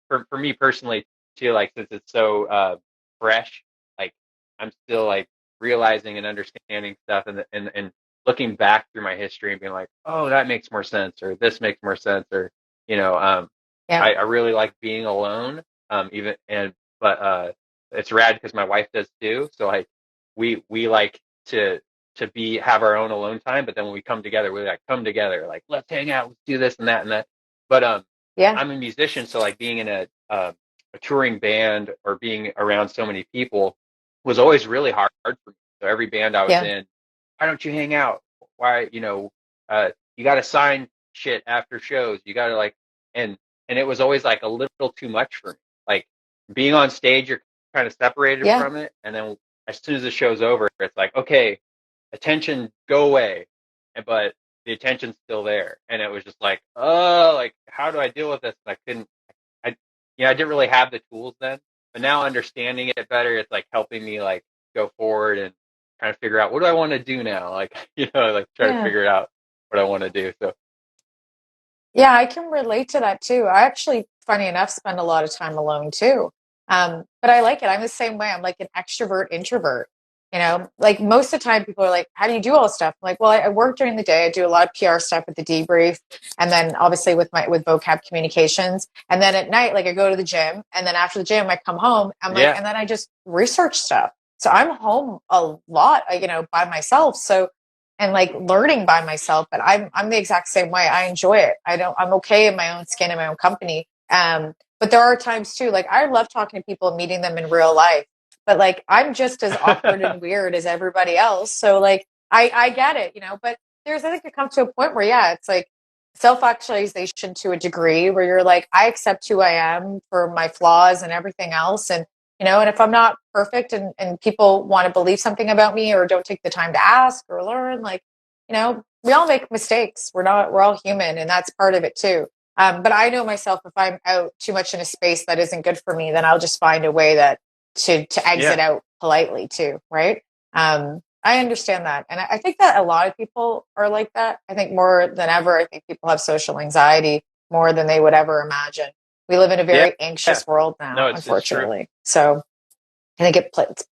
For me personally too, like, since it's so, fresh, like I'm still like realizing and understanding stuff and looking back through my history and being like, oh, that makes more sense, or this makes more sense, or, I really like being alone. But it's rad because my wife does too. So like we like to have our own alone time, but then when we come together, we like come together, like, let's hang out, let's do this and that and that. But I'm a musician, so like being in a touring band or being around so many people was always really hard for me. So every band I was in, why don't you hang out? Why, you got to sign shit after shows. You got to like, and it was always like a little too much for me. Like being on stage, you're kind of separated from it. And then as soon as the show's over, it's like, okay, attention, go away. But the attention's still there. And it was just like, oh, like, how do I deal with this? And I didn't really have the tools then, but now understanding it better, it's like helping me like go forward and trying to figure out, what do I want to do now? Like, like try to figure out what I want to do. So. Yeah, I can relate to that too. I actually, funny enough, spend a lot of time alone too. But I like it. I'm the same way. I'm like an extrovert introvert. Like most of the time people are like, how do you do all this stuff? I'm like, well, I work during the day. I do a lot of PR stuff with the Debrief, and then obviously with Vocab Communications. And then at night, like I go to the gym, and then after the gym, I come home. And then I just research stuff. So I'm home a lot, by myself. So, and like learning by myself, but I'm the exact same way. I enjoy it. I'm okay in my own skin, in my own company. But there are times too, like I love talking to people and meeting them in real life. But like, I'm just as awkward and weird as everybody else. So like, I get it, but I think it comes to a point where, it's like self-actualization to a degree where you're like, I accept who I am for my flaws and everything else. And, and if I'm not perfect and people want to believe something about me or don't take the time to ask or learn, like, we all make mistakes. We're all human, and that's part of it too. But I know myself, if I'm out too much in a space that isn't good for me, then I'll just find a way to exit out politely too. Right. I understand that. And I think that a lot of people are like that. I think more than ever, I think people have social anxiety more than they would ever imagine. We live in a very anxious world now, unfortunately. So I think it plays.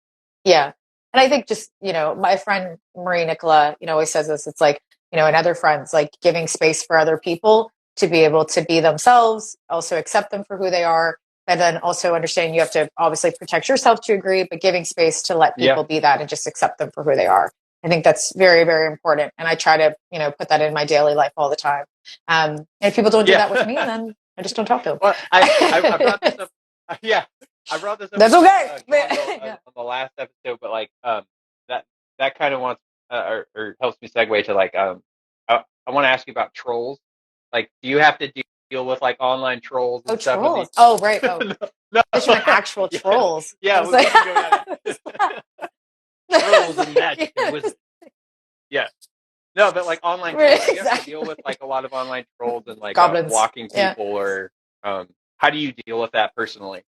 Yeah. And I think just, my friend Marie Nicola, always says this. It's like, and other friends, like giving space for other people to be able to be themselves, also accept them for who they are, but then also understanding you have to obviously protect yourself to a degree, but giving space to let people be that and just accept them for who they are. I think that's very, very important. And I try to, put that in my daily life all the time. And if people don't do that with me, then I just don't talk to them. Well, I brought this up. I brought this up. That's okay. On the last episode, but like that kind of wants or helps me segue to like I want to ask you about trolls. Like, do you have to deal with like online trolls and stuff? Trolls. Oh, right. Oh, no. There's actual trolls. Yeah, we can go down. Trolls and magic and wizards. Yeah. No, but like online trolls, I guess I deal with like a lot of online trolls and like blocking people or how do you deal with that personally?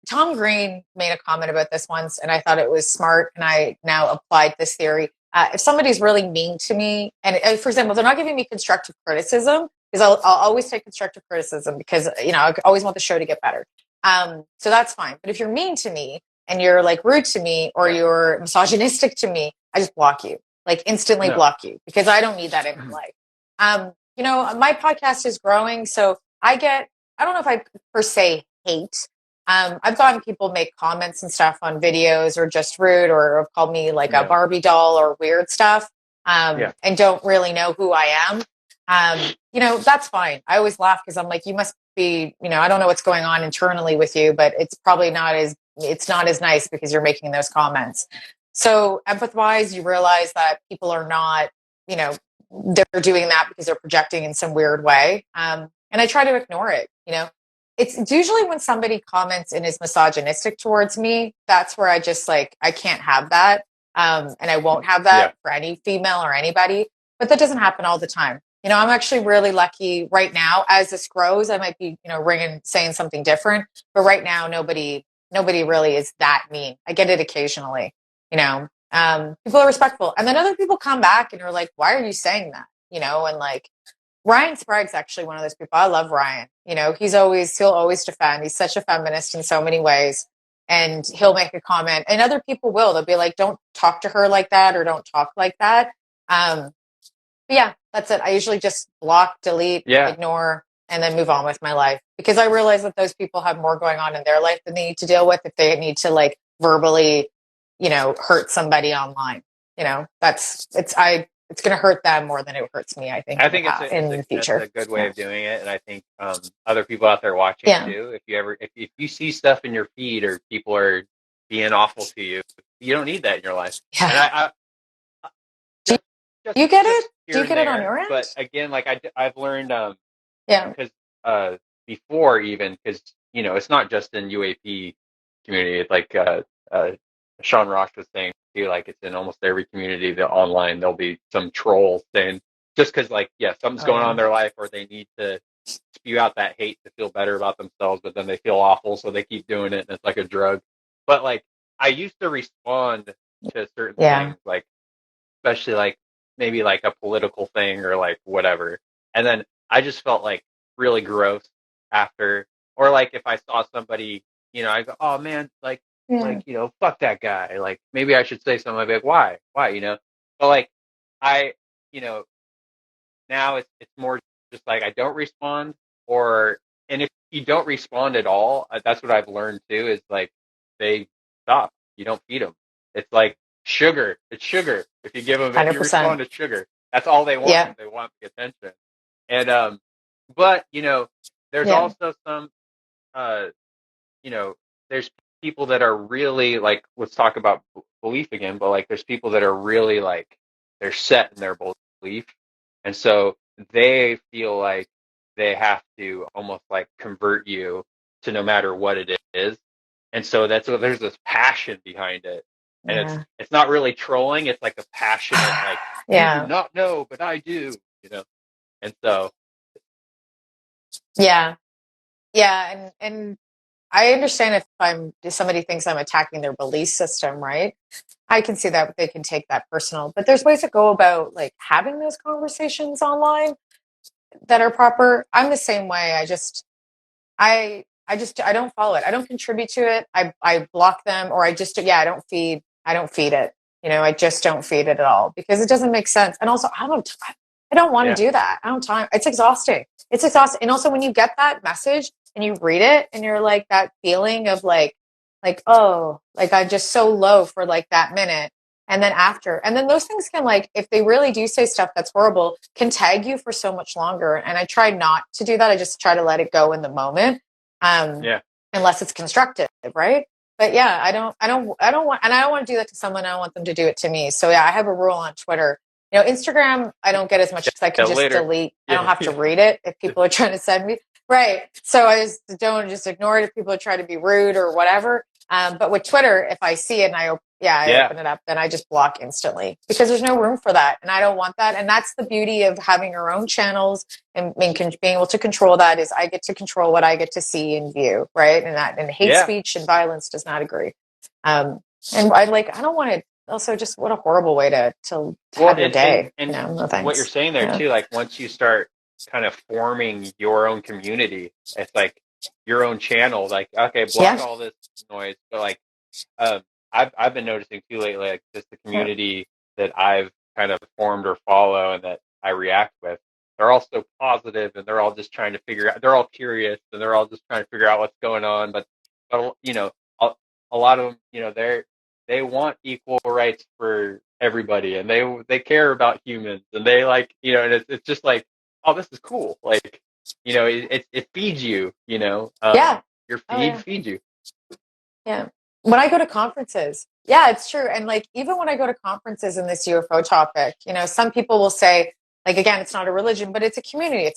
Tom Green made a comment about this once, and I thought it was smart, and I now applied this theory. If somebody's really mean to me, and for example, they're not giving me constructive criticism, because I'll always take constructive criticism because, I always want the show to get better. So that's fine. But if you're mean to me and you're like rude to me or you're misogynistic to me, I just block you, like instantly block you, because I don't need that in my life. My podcast is growing, so I don't know if I per se hate. I've gotten people make comments and stuff on videos or just rude or have called me like a Barbie doll or weird stuff and don't really know who I am. That's fine. I always laugh because I'm like, you must be, I don't know what's going on internally with you, but it's probably it's not as nice because you're making those comments. So empathize, you realize that people are not, they're doing that because they're projecting in some weird way. And I try to ignore it, It's usually when somebody comments and is misogynistic towards me, that's where I just like, I can't have that. And I won't have that for any female or anybody, but that doesn't happen all the time. I'm actually really lucky right now. As this grows, I might be, saying something different, but right now, nobody really is that mean. I get it occasionally, people are respectful. And then other people come back and are like, why are you saying that? And like, Ryan Sprague's actually one of those people. I love Ryan. He'll always defend. He's such a feminist in so many ways. And he'll make a comment and other people will. They'll be like, don't talk to her like that or don't talk like that. But yeah, that's it. I usually just block, delete, ignore, and then move on with my life because I realize that those people have more going on in their life than they need to deal with if they need to like verbally, hurt somebody online. It's going to hurt them more than it hurts me, I think. I think in the future. That's a good way of doing it. And I think other people out there watching too, if you see stuff in your feed or people are being awful to you, you don't need that in your life. Yeah. And do you get it? Do you get it on your end? But again, like I've learned, because before even, because, it's not just in UAP community. It's like Sean Ross was saying, too, like it's in almost every community that online there'll be some troll saying just because like something's going on in their life or they need to spew out that hate to feel better about themselves, but then they feel awful so they keep doing it and it's like a drug. But like I used to respond to certain things, like especially like maybe like a political thing or like whatever, and then I just felt like really gross after, or like if I saw somebody, I go, oh man, like fuck that guy. Like, maybe I should say something. I'd be like, why? But like, now it's more just like I don't respond, and if you don't respond at all, that's what I've learned too. Is like they stop. You don't feed them. It's like sugar. It's sugar. If you give them, if you respond to sugar, that's all they want. Yeah. They want the attention. And but there's also some, there's people that are really like, let's talk about belief again, but like there's people that are really like they're set in their belief, and so they feel like they have to almost like convert you to no matter what it is, and so that's what there's this passion behind it, and it's not really trolling, it's like a passionate like you do not know but I do, and so and I understand if somebody thinks I'm attacking their belief system, right? I can see that they can take that personal, but there's ways to go about like having those conversations online that are proper. I'm the same way. I don't follow it. I don't contribute to it. I block them, or I don't feed it. I just don't feed it at all because it doesn't make sense. And also I I don't want to do that. I don't have time. It's exhausting. It's exhausting. And also when you get that message and you read it and you're like that feeling of like, oh, like I'm just so low for like that minute. And then after, and then those things can like, if they really do say stuff that's horrible, can tag you for so much longer. And I try not to do that. I just try to let it go in the moment. Unless it's constructive, right? But yeah, I don't want, and I don't want to do that to someone. I don't want them to do it to me. So yeah, I have a rule on Twitter. You know, Instagram, I don't get as much because I can just delete. I don't have to read it if people are trying to send me. Right. So I just don't just ignore it if people are trying to be rude or whatever. But with Twitter, if I see it and I open it up, then I just block instantly because there's no room for that. And I don't want that. And that's the beauty of having our own channels and being able to control that is I get to control what I get to see and view. Right. And hate speech and violence does not agree. And I don't want to also just what a horrible way to have your day. And no thanks. What you're saying there too, like once you start kind of forming your own community, it's like your own channel, like, okay, block all this noise. But like, I've been noticing too lately, like just the community that I've kind of formed or follow and that I react with, they're all so positive and they're all just trying to figure out, they're all curious and they're all just trying to figure out what's going on. But you know, a lot of them, you know, they want equal rights for everybody and they care about humans and they like, you know, and it's just like, oh, this is cool. Like, you know, it feeds you, you know, your feed feeds you. Yeah. When I go to conferences, it's true. And like, even when I go to conferences in this UFO topic, you know, some people will say, like, again, it's not a religion, but it's a community.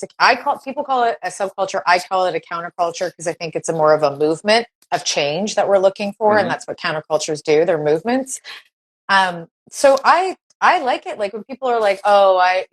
People call it a subculture. I call it a counterculture because I think it's more of a movement of change that we're looking for. Mm-hmm. And that's what countercultures do. They're movements. So I like it. Like when people are like, oh, I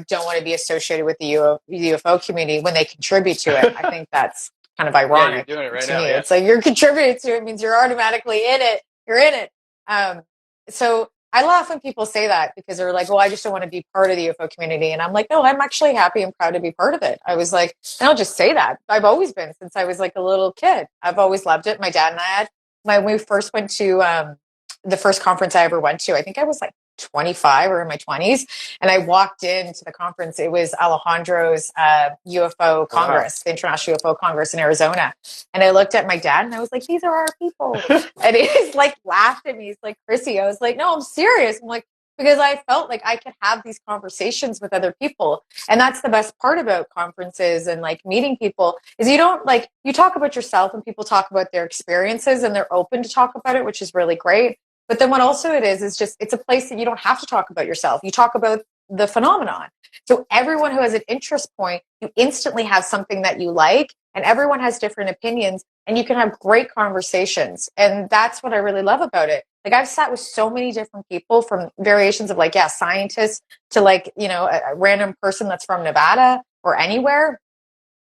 don't want to be associated with the UFO community when they contribute to it. I think that's kind of ironic. You're doing it right to now. me. Yeah. It's like you're contributing to it means you're automatically in it. You're in it. So I laugh when people say that because they're like, well, I just don't want to be part of the UFO community. And I'm like, no, I'm actually happy and proud to be part of it. I was like, and I'll just say that. I've always been since I was like a little kid. I've always loved it. My dad and I when we first went to the first conference I ever went to, I think I was like 25 or in my 20s. And I walked into the conference. It was Alejandro's UFO Congress, the International UFO Congress in Arizona. And I looked at my dad and I was like, these are our people. And he's like laughed at me. He's like, Chrissy. I was like, no, I'm serious. I'm like, because I felt like I could have these conversations with other people. And that's the best part about conferences and like meeting people is you don't like, you talk about yourself and people talk about their experiences and they're open to talk about it, which is really great. But then what also it is just, it's a place that you don't have to talk about yourself. You talk about the phenomenon. So everyone who has an interest point, you instantly have something that you like, and everyone has different opinions, and you can have great conversations. And that's what I really love about it. Like I've sat with so many different people from variations of like, scientists to like, you know, a random person that's from Nevada or anywhere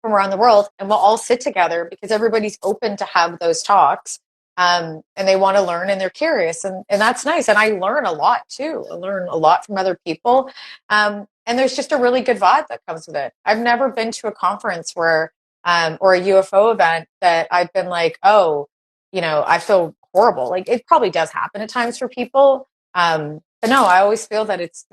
from around the world. And we'll all sit together because everybody's open to have those talks. And they want to learn and they're curious and that's nice. And I learn a lot too. I learn a lot from other people. And there's just a really good vibe that comes with it. I've never been to a conference where, or a UFO event that I've been like, oh, you know, I feel horrible. Like it probably does happen at times for people. But no, I always feel that it's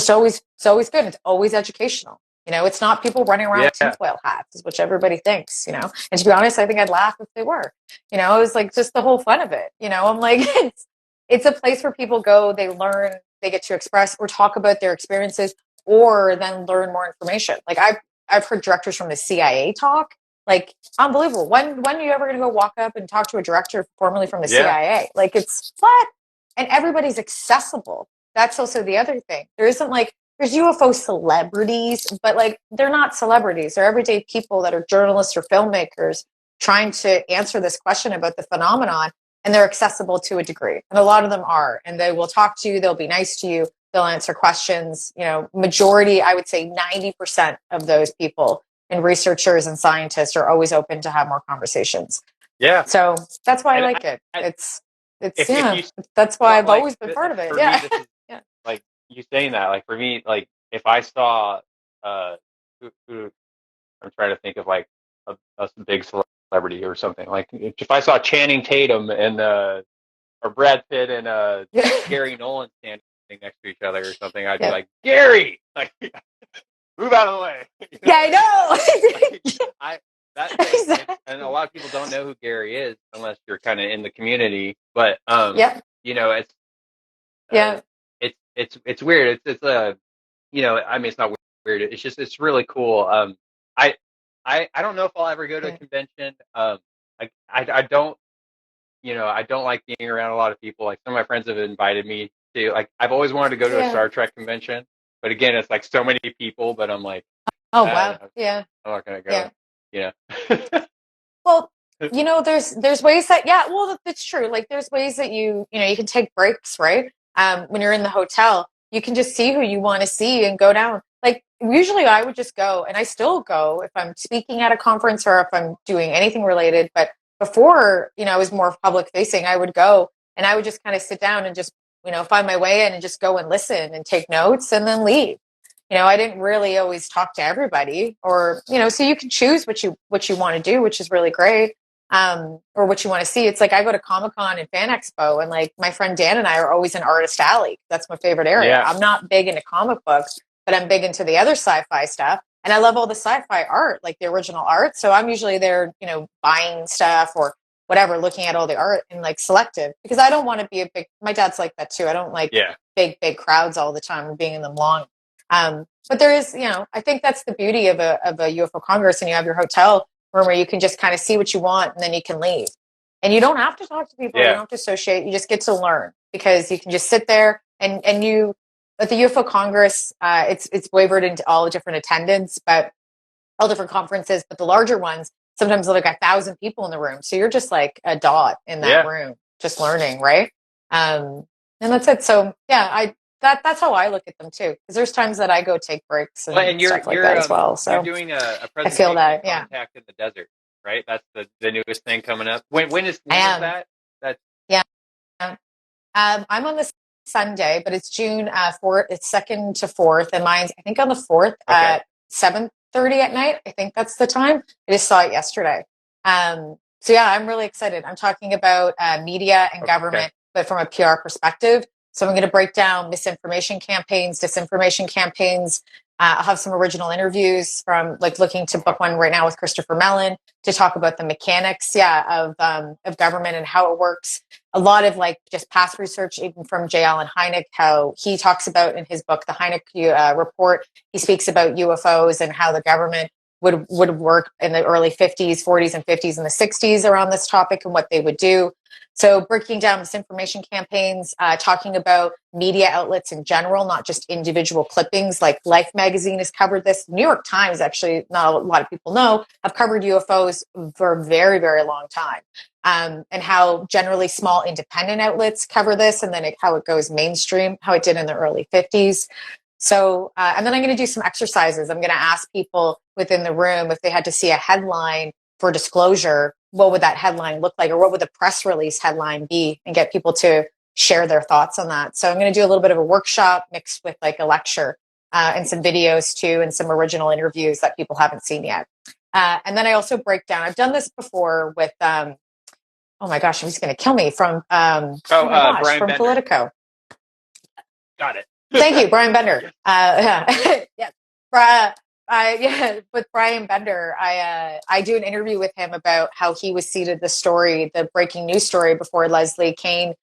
always good. It's always educational. You know, it's not people running around with tinfoil hats, which everybody thinks, you know. And to be honest, I think I'd laugh if they were. You know, it was like just the whole fun of it. You know, I'm like, it's a place where people go, they learn, they get to express or talk about their experiences or then learn more information. Like I've heard directors from the CIA talk, like unbelievable. When are you ever going to go walk up and talk to a director formerly from the CIA? Like it's what? And everybody's accessible. That's also the other thing. There isn't like, there's UFO celebrities, but like they're not celebrities. They're everyday people that are journalists or filmmakers trying to answer this question about the phenomenon, and they're accessible to a degree. And a lot of them are, and they will talk to you. They'll be nice to you. They'll answer questions. You know, majority, I would say 90% of those people and researchers and scientists are always open to have more conversations. Yeah. So that's why I like it. That's why I've always been part of it. Yeah. Like you saying that, like for me, like if I saw, who I'm trying to think of like a big celebrity or something, like if I saw Channing Tatum and or Brad Pitt and Gary Nolan standing sitting next to each other or something, I'd be like, Gary, like, move out of the way. You know? Yeah, I know. Exactly. And a lot of people don't know who Gary is unless you're kind of in the community. But you know, it's weird. It's you know, I mean, it's not weird. It's just it's really cool. I don't know if I'll ever go to a convention. I don't, you know, I don't like being around a lot of people. Like some of my friends have invited me to, like, I've always wanted to go to a Star Trek convention, but again, it's like so many people. But I'm like, oh wow, yeah, I'm not gonna go. Yeah. Well, you know, there's ways that well, it's true. Like there's ways that you know you can take breaks, right? When you're in the hotel, you can just see who you want to see and go down. Like usually I would just go, and I still go if I'm speaking at a conference or if I'm doing anything related. But before, you know, I was more public facing, I would go and I would just kind of sit down and just, you know, find my way in and just go and listen and take notes and then leave. You know, I didn't really always talk to everybody, or, you know, so you can choose what you want to do, which is really great. Or what you want to see. It's like I go to Comic-Con and Fan Expo, and like my friend Dan and I are always in Artist Alley. That's my favorite area. Yeah. I'm not big into comic books, but I'm big into the other sci-fi stuff. And I love all the sci-fi art, like the original art. So I'm usually there, you know, buying stuff or whatever, looking at all the art and like selective, because I don't want to be a big, my dad's like that too. I don't like big crowds all the time or being in them long. But there is, you know, I think that's the beauty of a UFO Congress, and you have your hotel room where you can just kind of see what you want and then you can leave. And you don't have to talk to people, you don't have to associate, you just get to learn, because you can just sit there and you, at the UFO Congress, it's wavered into all different attendance, but all different conferences, but the larger ones, sometimes like 1,000 people in the room. So you're just like a dot in that room, just learning. Right. And that's it. So that's how I look at them too. Because there's times that I go take breaks and stuff like that as well. So you're doing a presentation, I feel that, Contact in the Desert, right? That's the newest thing coming up. When is that? That's I'm on this Sunday, but it's June 4th. It's 2nd to 4th, and mine's I think on the 4th at 7:30 at night. I think that's the time. I just saw it yesterday. So I'm really excited. I'm talking about media and government, but from a PR perspective. So I'm going to break down misinformation campaigns, disinformation campaigns. I'll have some original interviews from, like, looking to book one right now with Christopher Mellon to talk about the mechanics, of government and how it works. A lot of like just past research, even from J. Allen Hynek, how he talks about in his book, the Hynek Report. He speaks about UFOs and how the government would work in the early 50s, 40s, and 50s and the 60s around this topic and what they would do. So breaking down misinformation campaigns, talking about media outlets in general, not just individual clippings. Like Life magazine has covered this. New York Times, actually, not a lot of people know, have covered UFOs for a very, very long time. And how generally small independent outlets cover this, and then how it goes mainstream, how it did in the early 50s. So, and then I'm going to do some exercises. I'm going to ask people within the room if they had to see a headline for disclosure, what would that headline look like, or what would the press release headline be, and get people to share their thoughts on that. So I'm going to do a little bit of a workshop mixed with like a lecture and some videos too, and some original interviews that people haven't seen yet. And then I also break down, I've done this before with, oh my gosh, he's going to kill me, from, Brian from Bender. Politico. Got it. Thank you, Brian Bender. With Brian Bender, I do an interview with him about how he was seeded the story, the breaking news story, before Leslie Kean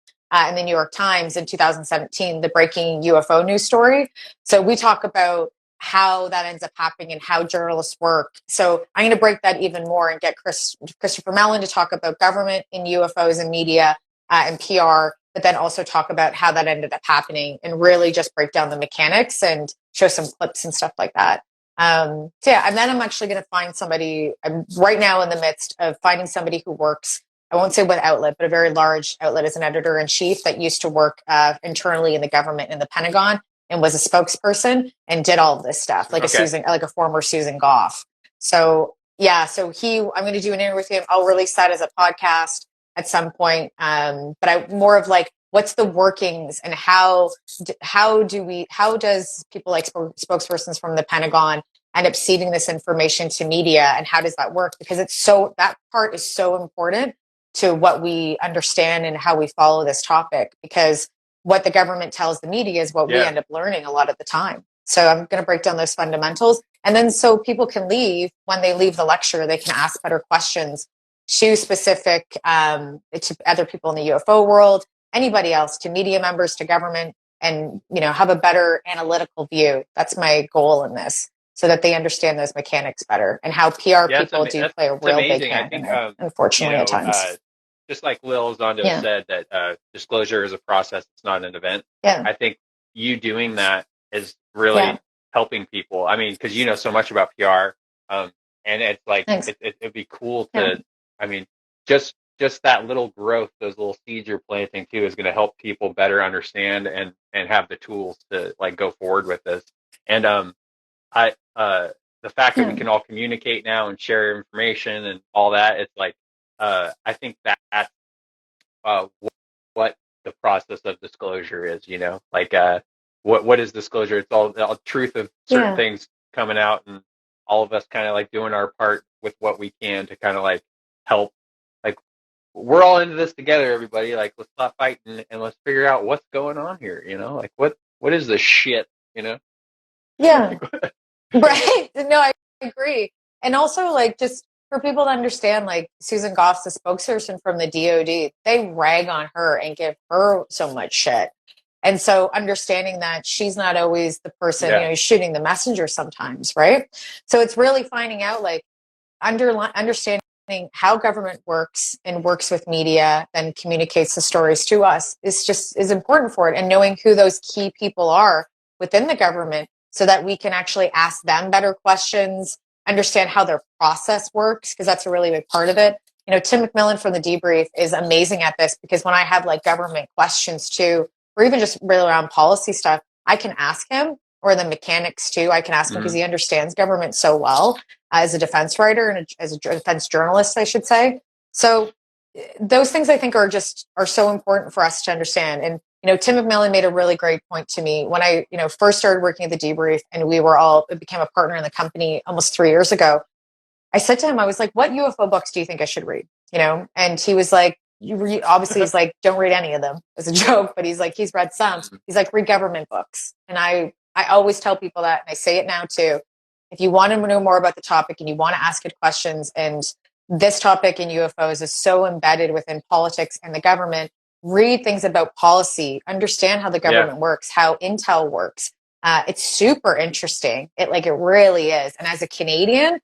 in the New York Times in 2017, the breaking UFO news story. So we talk about how that ends up happening and how journalists work. So I'm going to break that even more and get Christopher Mellon to talk about government in UFOs and media and PR, but then also talk about how that ended up happening and really just break down the mechanics and show some clips and stuff like that. And then I'm actually going to find somebody. I'm right now in the midst of finding somebody who works, I won't say what outlet, but a very large outlet, as an editor-in-chief that used to work internally in the government in the Pentagon and was a spokesperson and did all of this stuff, like a former Susan Goff. So I'm going to do an interview with him. I'll release that as a podcast at some point. But I more of like, what's the workings and how does people like spokespersons from the Pentagon end up seeding this information to media, and how does that work? Because that part is so important to what we understand and how we follow this topic, because what the government tells the media is what we end up learning a lot of the time. So I'm going to break down those fundamentals. And then so people can leave, when they leave the lecture, they can ask better questions to specific, to other people in the UFO world, anybody else, to media members, to government, and, have a better analytical view. That's my goal in this, so that they understand those mechanics better and how PR people do play a real big hand in it, unfortunately, at times. Just like Lil Zondo said, that disclosure is a process, it's not an event. I think you doing that is really helping people. I mean, because you know so much about PR, and it's like it'd be cool to. I mean, just that little growth, those little seeds you're planting too, is going to help people better understand and have the tools to like go forward with this. And the fact that we can all communicate now and share information and all that, it's like I think that's what the process of disclosure is. Like what is disclosure? It's all the truth of certain things coming out, and all of us kind of like doing our part with what we can to kind of like help. Like, we're all into this together, everybody. Like, let's stop fighting and let's figure out what's going on here. Like what is this shit? Yeah. Right. No, I agree. And also, like, just for people to understand, like, Susan Goff's the spokesperson from the DoD. They rag on her and give her so much shit. And so understanding that she's not always the person, shooting the messenger sometimes, right? So it's really finding out, like, understanding how government works and works with media and communicates the stories to us is important for it. And knowing who those key people are within the government, so that we can actually ask them better questions, understand how their process works, because that's a really big part of it. Tim McMillan from the Debrief is amazing at this, because when I have like government questions too, or even just really around policy stuff, I can ask him, or the mechanics too. I can ask him because he understands government so well as a defense writer and as a defense journalist, I should say. So those things I think are so important for us to understand. And Tim McMillan made a really great point to me when I, first started working at the Debrief, and it became a partner in the company almost 3 years ago. I said to him, I was like, what UFO books do you think I should read? And he was like, obviously he's like, don't read any of them as a joke, but he's like, he's read some. He's like, read government books. And I always tell people that, and I say it now too. If you want to know more about the topic and you want to ask it questions, and this topic in UFOs is so embedded within politics and the government, read things about policy, understand how the government works, how intel works. It's super interesting. It really is. And as a Canadian,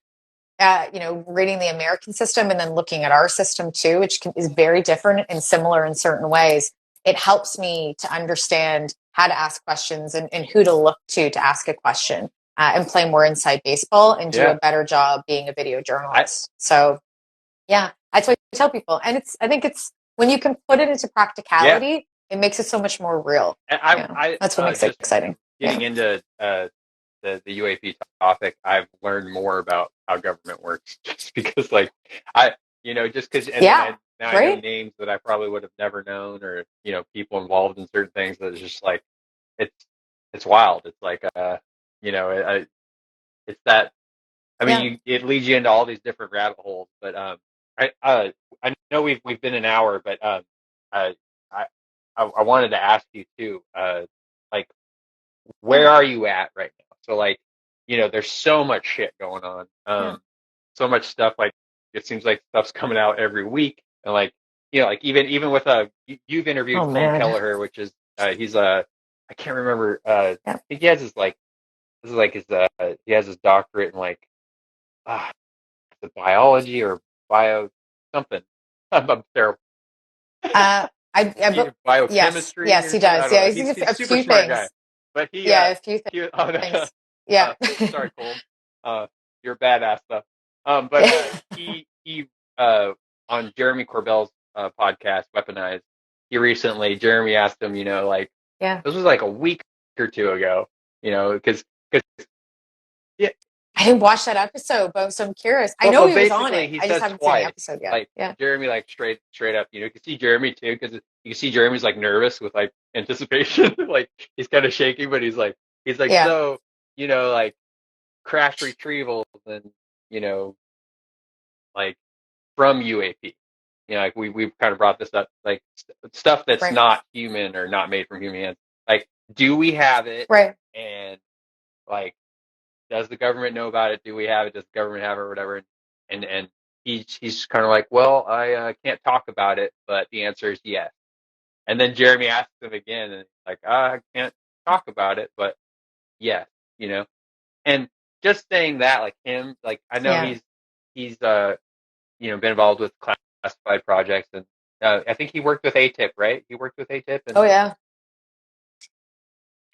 reading the American system and then looking at our system too, which is very different and similar in certain ways, it helps me to understand how to ask questions and who to look to ask a question, and play more inside baseball and do a better job being a video journalist. So that's what I tell people. And I think it's when you can put it into practicality, it makes it so much more real. That's what makes it exciting. Getting into the UAP topic, I've learned more about how government works, just because I know names that I probably would have never known, or people involved in certain things that is just like it's wild. It's like it's that. I mean, it leads you into all these different rabbit holes. But I know we've been an hour, but I wanted to ask you too, where are you at right now? So there's so much shit going on, so much stuff. Like, it seems like stuff's coming out every week, and even with you've interviewed Paul Kelleher, which is he's I can't remember. I think he has he has his doctorate in the biology or bio something. I'm terrible. Biochemistry. Yes, he does. Yeah, he's a super few smart things. guy. But a few things. Yeah. Sorry, Cole. You're badass stuff. But he on Jeremy Corbell's podcast, Weaponized, Jeremy asked him, this was like a week or two ago, because I didn't watch that episode, but so I'm curious. I know he was on it. I just haven't seen the episode yet. Jeremy, straight up, you can see Jeremy too, because you can see Jeremy's nervous with anticipation, he's kind of shaky, but he's so crash retrievals and from UAP. like we've kind of brought this up, like stuff that's Right. not human or not made from human hands. Like, do we have it? Right. And like, does the government know about it? Do we have it? Does the government have it or whatever? And he's kind of like, well, I can't talk about it, but the answer is yes. And then Jeremy asks him again, and like, I can't talk about it, but yes, you know. And just saying that, like him, like I know he's you know, been involved with classified projects, and I think he worked with ATIP, right? He worked with ATIP. And oh yeah.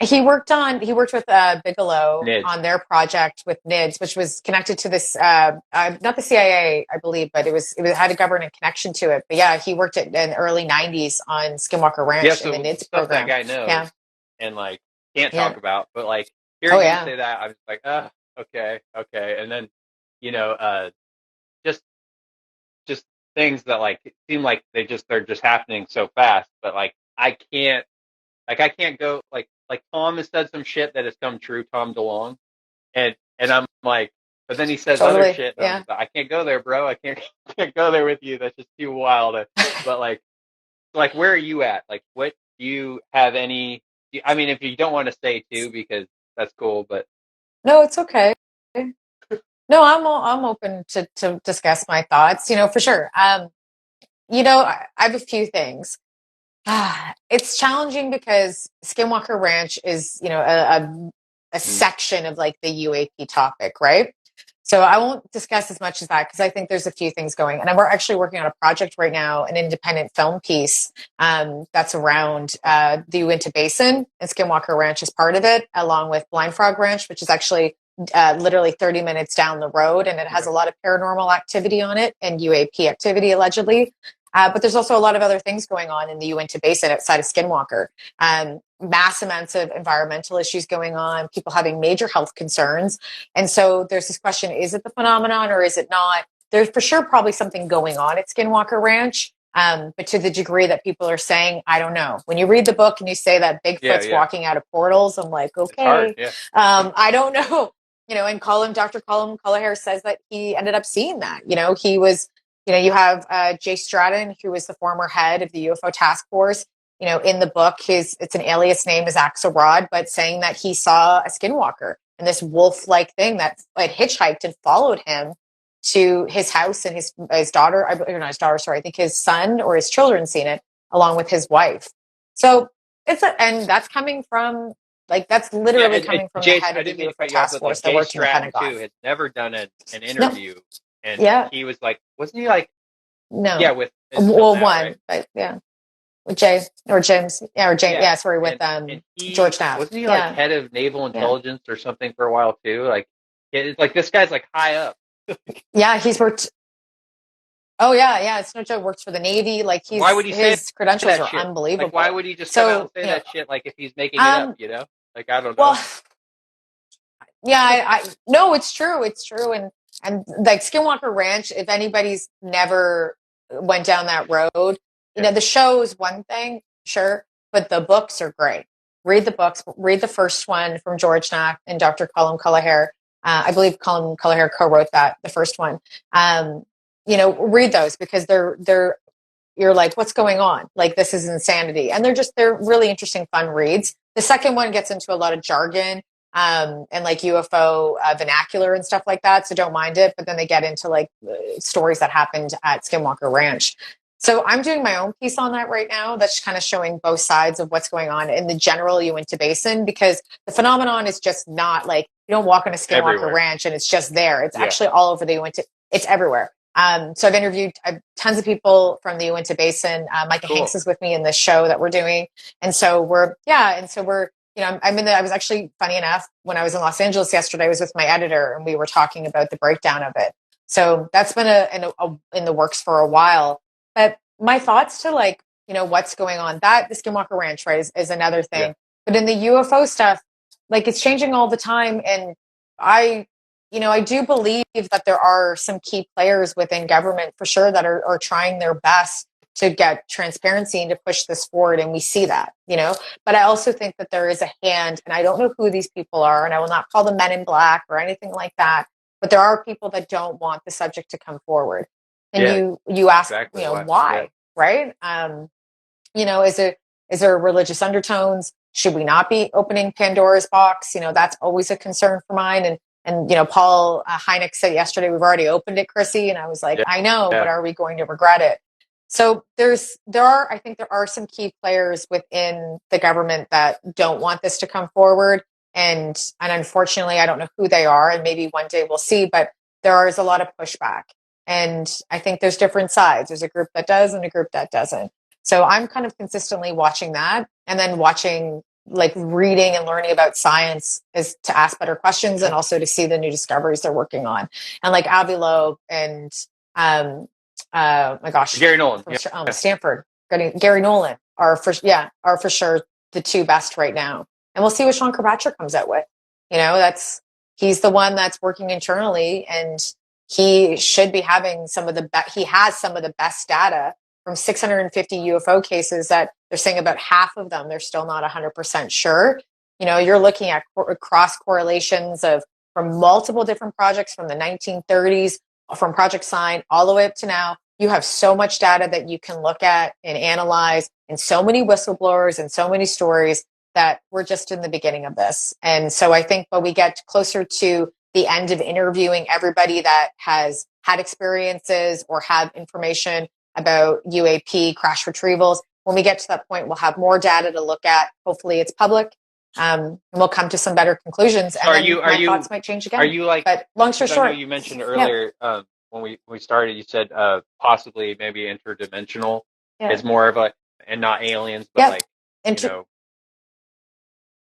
He worked with Bigelow NIDS. On their project with NIDS, which was connected to this, not the CIA, I believe, but it had a government connection to it. But yeah, he worked in the early 90s on Skinwalker Ranch in the NIDS program. That guy knows, yeah. And like can't talk about, but like hearing you say that, I was like, okay. And then, you know, just things that like seem like they're just happening so fast, but like I can't go like Tom has said some shit that has come true, Tom DeLonge, and I'm like, but then he says other shit. And like, I can't go there, bro. I can't go there with you. That's just too wild. But like, where are you at? Like, what do you have any? I mean, if you don't want to say too, because that's cool, but no, it's okay. No, I'm open to discuss my thoughts. You know, for sure. You know, I have a few things. It's challenging because Skinwalker Ranch is, you know, a section of like the UAP topic, right? So I won't discuss as much as that because I think there's a few things going. And we're actually working on a project right now, an independent film piece that's around the Uinta Basin, and Skinwalker Ranch is part of it, along with Blind Frog Ranch, which is actually literally 30 minutes down the road, and it has a lot of paranormal activity on it and UAP activity allegedly. But there's also a lot of other things going on in the Uinta Basin outside of Skinwalker. Mass amounts of environmental issues going on, people having major health concerns. And so there's this question, is it the phenomenon or is it not? There's for sure probably something going on at Skinwalker Ranch. But to the degree that people are saying, I don't know. When you read the book and you say that Bigfoot's walking out of portals, I'm like, okay, I don't know. You know, and Dr. Colin Cullahare says that he ended up seeing that. You know, he was, you know, you have Jay Stratton, who was the former head of the UFO task force. You know, in the book, it's an alias name is Axelrod, but saying that he saw a skinwalker and this wolf-like thing that had hitchhiked and followed him to his house, and his daughter, not his daughter, sorry, I think his son or his children seen it along with his wife. So and that's coming from, like, that's literally coming from the head of the UFO task force that worked in the Pentagon. Too, had never done an interview, and he was like, wasn't he like, with one, right? But with Jay or James, or James, sorry, with George Knapp. Wasn't he like head of naval intelligence or something for a while too? Like, it's like this guy's like high up. He's worked. Oh yeah, it's no joke. Works for the Navy. Like why would he his credentials are unbelievable. Like, why would he just come out and say that shit? Like, if he's making it up, you know? Like, I don't know. Well, I no, it's true, and like Skinwalker Ranch. If anybody's never went down that road, you know, the show is one thing, sure, but the books are great. Read the books. Read the first one from George Knapp and Dr. Colin Cullahare. I believe Colin Cullahare co-wrote the first one. You know, read those because you're like, what's going on? Like, this is insanity. And they're really interesting, fun reads. The second one gets into a lot of jargon, and like UFO vernacular and stuff like that. So don't mind it. But then they get into like stories that happened at Skinwalker Ranch. So I'm doing my own piece on that right now. That's kind of showing both sides of what's going on in the general Uinta Basin, because the phenomenon is just not like, you don't walk on a Skinwalker Ranch and it's just there. It's actually all over the Uinta. It's everywhere. So I've interviewed tons of people from the Uinta Basin. Micah Hanks is with me in this show that we're doing. And so we're, you know, I was actually, funny enough, when I was in Los Angeles yesterday, I was with my editor and we were talking about the breakdown of it. So that's been in the works for a while. But my thoughts to, like, you know, what's going on, the Skinwalker Ranch, right, is another thing. Yeah. But in the UFO stuff, like, it's changing all the time. And I do believe that there are some key players within government for sure that are trying their best to get transparency and to push this forward. And we see that, you know, but I also think that there is a hand, and I don't know who these people are, and I will not call them men in black or anything like that. But there are people that don't want the subject to come forward. And you ask, exactly why, right? Is there religious undertones? Should we not be opening Pandora's box? That's always a concern for mine. And Paul Hynek said yesterday, we've already opened it, Chrissy. And I was like, I know, but are we going to regret it? So I think there are some key players within the government that don't want this to come forward. And unfortunately, I don't know who they are, and maybe one day we'll see, but there is a lot of pushback. And I think there's different sides. There's a group that does and a group that doesn't. So I'm kind of consistently watching that, and then reading and learning about science is to ask better questions and also to see the new discoveries they're working on. And like Avi Loeb and my gosh, Gary Nolan from Stanford, Gary Nolan are for sure the two best right now. And we'll see what Sean Kirkpatrick comes out with. He's the one that's working internally, and he should be having he has some of the best data from 650 UFO cases that they're saying about half of them, they're still not 100% sure. You're looking at cross correlations from multiple different projects from the 1930s, from Project Sign all the way up to now. You have so much data that you can look at and analyze, and so many whistleblowers and so many stories, that we're just in the beginning of this. And so I think when we get closer to the end of interviewing everybody that has had experiences or have information about UAP crash retrievals, when we get to that point, we'll have more data to look at. Hopefully it's public, and we'll come to some better conclusions. And my thoughts might change again. Are you but long story short, you mentioned earlier, when we started, you said possibly maybe interdimensional is more of and not aliens, but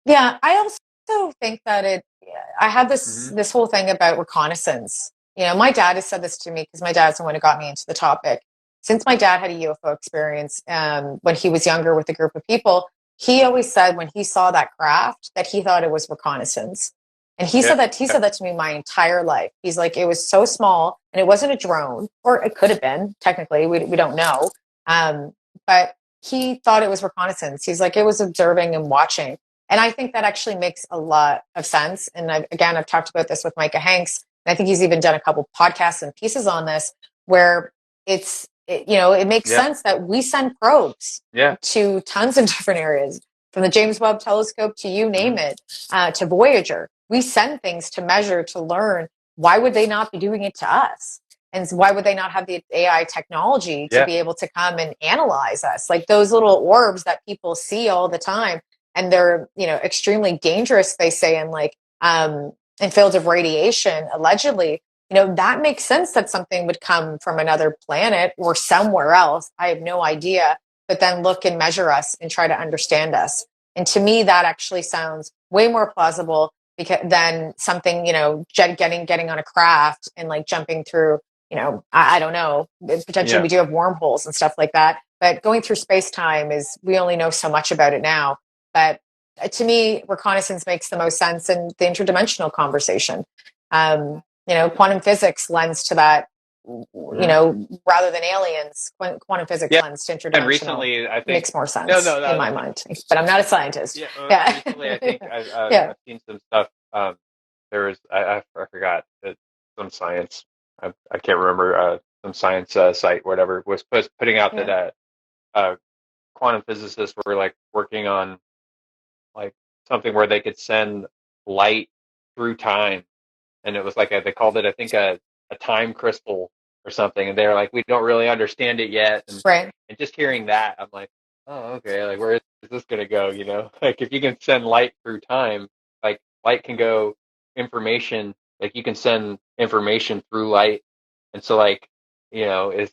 Yeah, I also think that I have this whole thing about reconnaissance. My dad has said this to me, because my dad's the one who got me into the topic. Since my dad had a UFO experience when he was younger with a group of people, he always said when he saw that craft that he thought it was reconnaissance. And he said that to me my entire life. He's like, it was so small, and it wasn't a drone, or it could have been, technically, we don't know. But he thought it was reconnaissance. He's like, it was observing and watching. And I think that actually makes a lot of sense. And I've talked about this with Micah Hanks, and I think he's even done a couple podcasts and pieces on this, where it makes sense that we send probes to tons of different areas, from the James Webb Telescope to you name it, to Voyager. We send things to measure, to learn. Why would they not be doing it to us? And why would they not have the AI technology to be able to come and analyze us? Like those little orbs that people see all the time, and they're, extremely dangerous, they say, in fields of radiation, allegedly. That makes sense that something would come from another planet or somewhere else. I have no idea. But then look and measure us and try to understand us. And to me, that actually sounds way more plausible than something, getting on a craft and jumping through, I don't know, potentially we do have wormholes and stuff like that. But going through space-time we only know so much about it now. But to me, reconnaissance makes the most sense in the interdimensional conversation. Quantum physics lends to that, rather than aliens. Quantum physics lends to interdimensional. And recently, I think makes more sense in my mind. But I'm not a scientist. Recently, I think I've seen some stuff. There was I forgot some science. I can't remember some science site, whatever, was putting out that quantum physicists were working on something where they could send light through time, and it was they called it, I think, a time crystal or something, and they're like, we don't really understand it yet, and just hearing that, I'm like, oh, okay, where is this going to go? If you can send light through time, light can go information, you can send information through light, and so is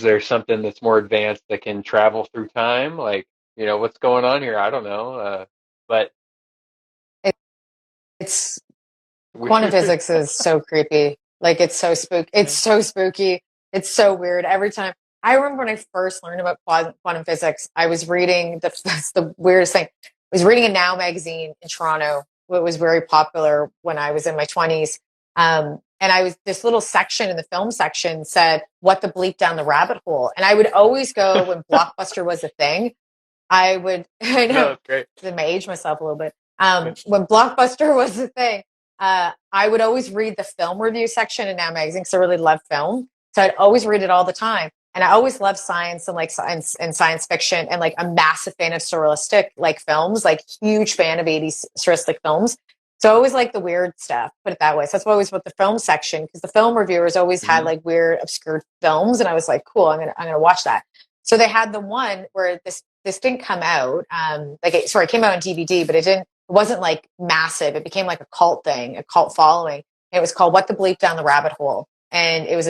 there something that's more advanced that can travel through time? What's going on here? I don't know. But it's quantum physics is so creepy. It's so spooky. It's so spooky. It's so weird. Every time I remember when I first learned about quantum physics, I was reading that's the weirdest thing. I was reading a Now magazine in Toronto. It was very popular when I was in my 20s. And this little section in the film section said, "What the bleep down the rabbit hole?" And I would always go when Blockbuster was a thing. I know, great. I age myself a little bit. When Blockbuster was a thing, I would always read the film review section in Now magazine, because I really love film. So I'd always read it all the time. And I always loved science and like science fiction, and like a massive fan of surrealistic like films, like huge fan of 80s surrealistic films. So I always like the weird stuff, put it that way. So that's why I always wrote the film section, because the film reviewers always had like weird, obscure films. And I was like, cool, I'm gonna watch that. So they had the one where this didn't come out. It came out on DVD, but it wasn't like massive. It became like a cult thing, a cult following. And it was called What the Bleep Down the Rabbit Hole. And it was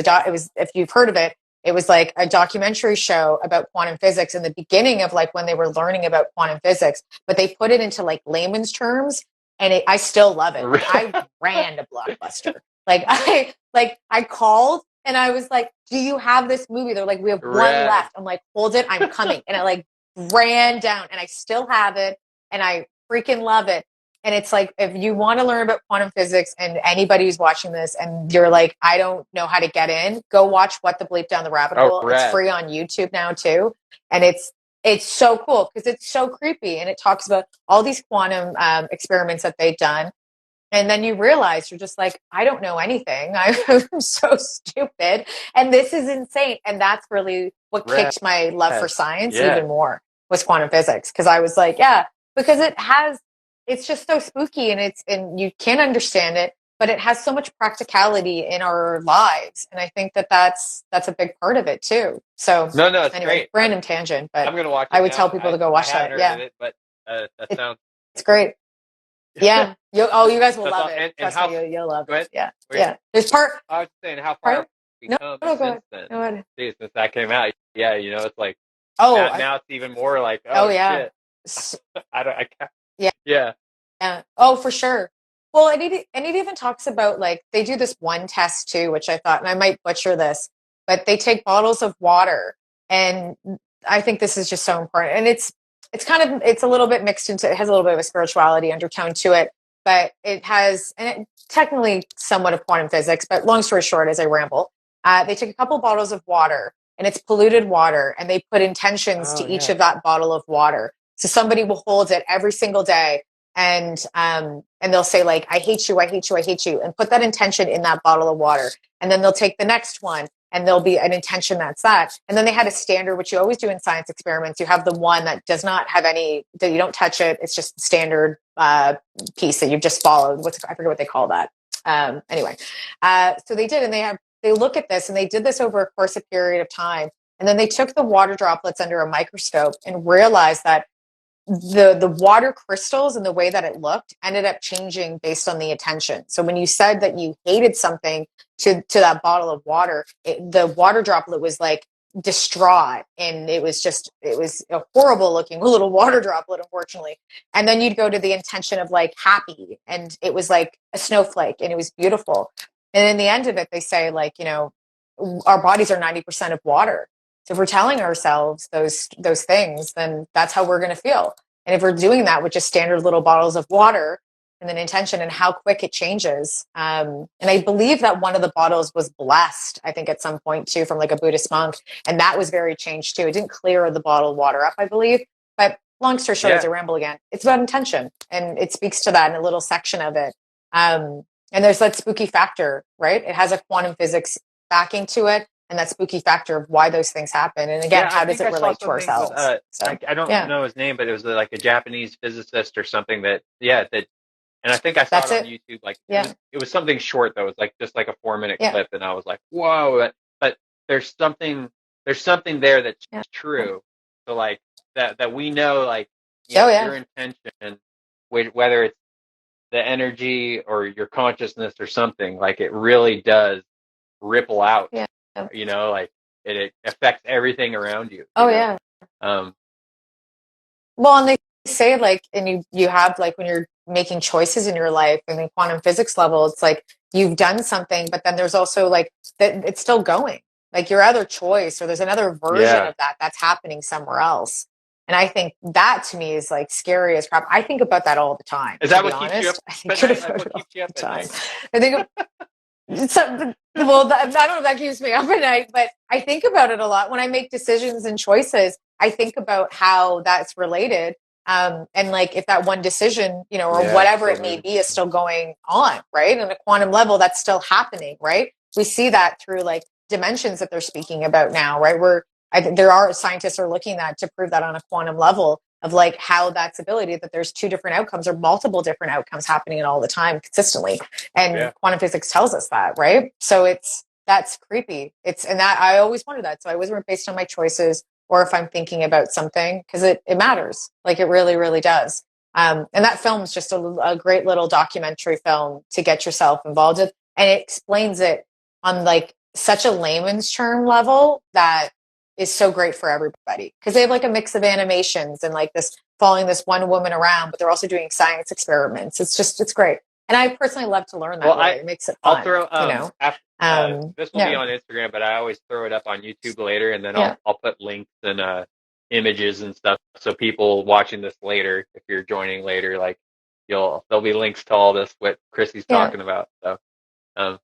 if you've heard of it, it was like a documentary show about quantum physics in the beginning of like when they were learning about quantum physics, but they put it into like layman's terms. And I still love it. I ran to Blockbuster. I called and I was like, do you have this movie? They're like, we have one left. I'm like, hold it, I'm coming. And I like ran down, and I still have it, and I freaking love it. And it's like, if you want to learn about quantum physics, and anybody who's watching this and you're like, I don't know how to get in, go watch What the Bleep Down the Rabbit Hole. It's free on YouTube now too. And it's so cool because it's so creepy. And it talks about all these quantum experiments that they've done. And then you realize you're just like, I don't know anything. I'm so stupid. And this is insane. And that's really what kicked my love for science even more, was quantum physics. Because I was like, yeah, because it's just so spooky, and you can't understand it, but it has so much practicality in our lives. And I think that's a big part of it too. So it's anyway, great. Random tangent, but I'm going to watch it I would now. tell people to go watch that. Yeah. It, but that sounds... It's great. Yeah. You guys will love it. And Trust me, you'll love it. Yeah. Wait. Yeah. There's I was saying how far we've come since then. No, since that came out. Yeah, it's like, now it's even more like, yeah. shit. I can't. Yeah. Yeah. Yeah. Oh, for sure. Well, and it even talks about like, they do this one test too, which I thought, and I might butcher this, but they take bottles of water, and I think this is just so important. And it's a little bit mixed into, it has a little bit of a spirituality undertone to it, but it has, and it technically somewhat of quantum physics, but long story short, as I ramble, they take a couple bottles of water, and it's polluted water, and they put intentions to each of that bottle of water. So somebody will hold it every single day, and they'll say like, I hate you, I hate you, I hate you, and put that intention in that bottle of water. And then they'll take the next one, and there'll be an intention that's that. And then they had a standard, which you always do in science experiments. You have the one that does not have any, that you don't touch it. It's just the standard piece that you've just followed. I forget what they call that. Anyway, so they did, and they look at this, and they did this over a course of period of time. And then they took the water droplets under a microscope and realized that the water crystals and the way that it looked ended up changing based on the attention. So when you said that you hated something to that bottle of water, the water droplet was like distraught, and it was a horrible looking little water droplet, unfortunately. And then you'd go to the intention of like happy, and it was like a snowflake, and it was beautiful. And in the end of it, they say like, our bodies are 90% of water. So if we're telling ourselves those things, then that's how we're going to feel. And if we're doing that with just standard little bottles of water, and then intention, and how quick it changes. And I believe that one of the bottles was blessed, I think at some point too, from like a Buddhist monk. And that was very changed too. It didn't clear the bottled water up, I believe. But long story short, as I ramble again, it's about intention. And it speaks to that in a little section of it. And there's that spooky factor, right? It has a quantum physics backing to it. And that spooky factor of why those things happen. And again, how does it relate to ourselves? I don't know his name, but it was like a Japanese physicist or something that, and I think I saw it on YouTube. Like, it was something short though. It was like just like a 4-minute clip, and I was like, whoa! But there's something there that's true. So like that we know, like your intention, whether it's the energy or your consciousness or something, like it really does ripple out. Yeah. Like it affects everything around you. Yeah. Well, and they say like, and you have like when you're making choices in your life, and in quantum physics level, it's like you've done something, but then there's also like that it's still going, like your other choice, or there's another version of that's happening somewhere else. And I think that to me is like scary as crap. I think about that all the time. Is that what keeps you up? What keeps you up at night? I think. Well, I don't know if that keeps me up at night, but I think about it a lot when I make decisions and choices. I think about how that's related, and like if that one decision, or whatever it may be, is still going on, right? On a quantum level, that's still happening, right? We see that through like dimensions that they're speaking about now, right? There are scientists are looking at to prove that on a quantum level of like how that's ability, that there's two different outcomes or multiple different outcomes happening all the time consistently. And quantum physics tells us that, right? So that's creepy. And that I always wonder that. So I always work based on my choices or if I'm thinking about something, because it matters. Like it really, really does. And that film is just a great little documentary film to get yourself involved with. And it explains it on like such a layman's term level that is so great for everybody. Because they have like a mix of animations and like this following this one woman around, but they're also doing science experiments. It's great. And I personally love to learn that way. It makes it fun. I'll throw, after, this will be on Instagram, but I always throw it up on YouTube later, and then I'll put links and images and stuff, so people watching this later, if you're joining later, like there'll be links to all this what Chrissy's talking about. So, oh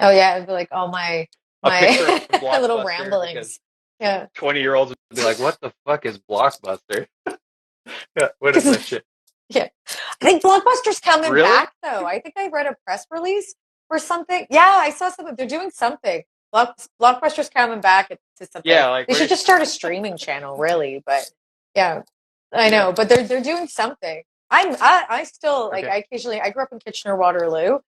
yeah, it'd be like all my little ramblings. Yeah, 20-year-olds would be like, "What the fuck is Blockbuster?" What is that shit? Yeah, I think Blockbuster's coming back though. I think I read a press release or something. Yeah, I saw something. They're doing something. Blockbuster's coming back to something. Yeah, like they should just start a streaming channel, really. But yeah, I know. But they're doing something. I still like. I grew up in Kitchener-Waterloo,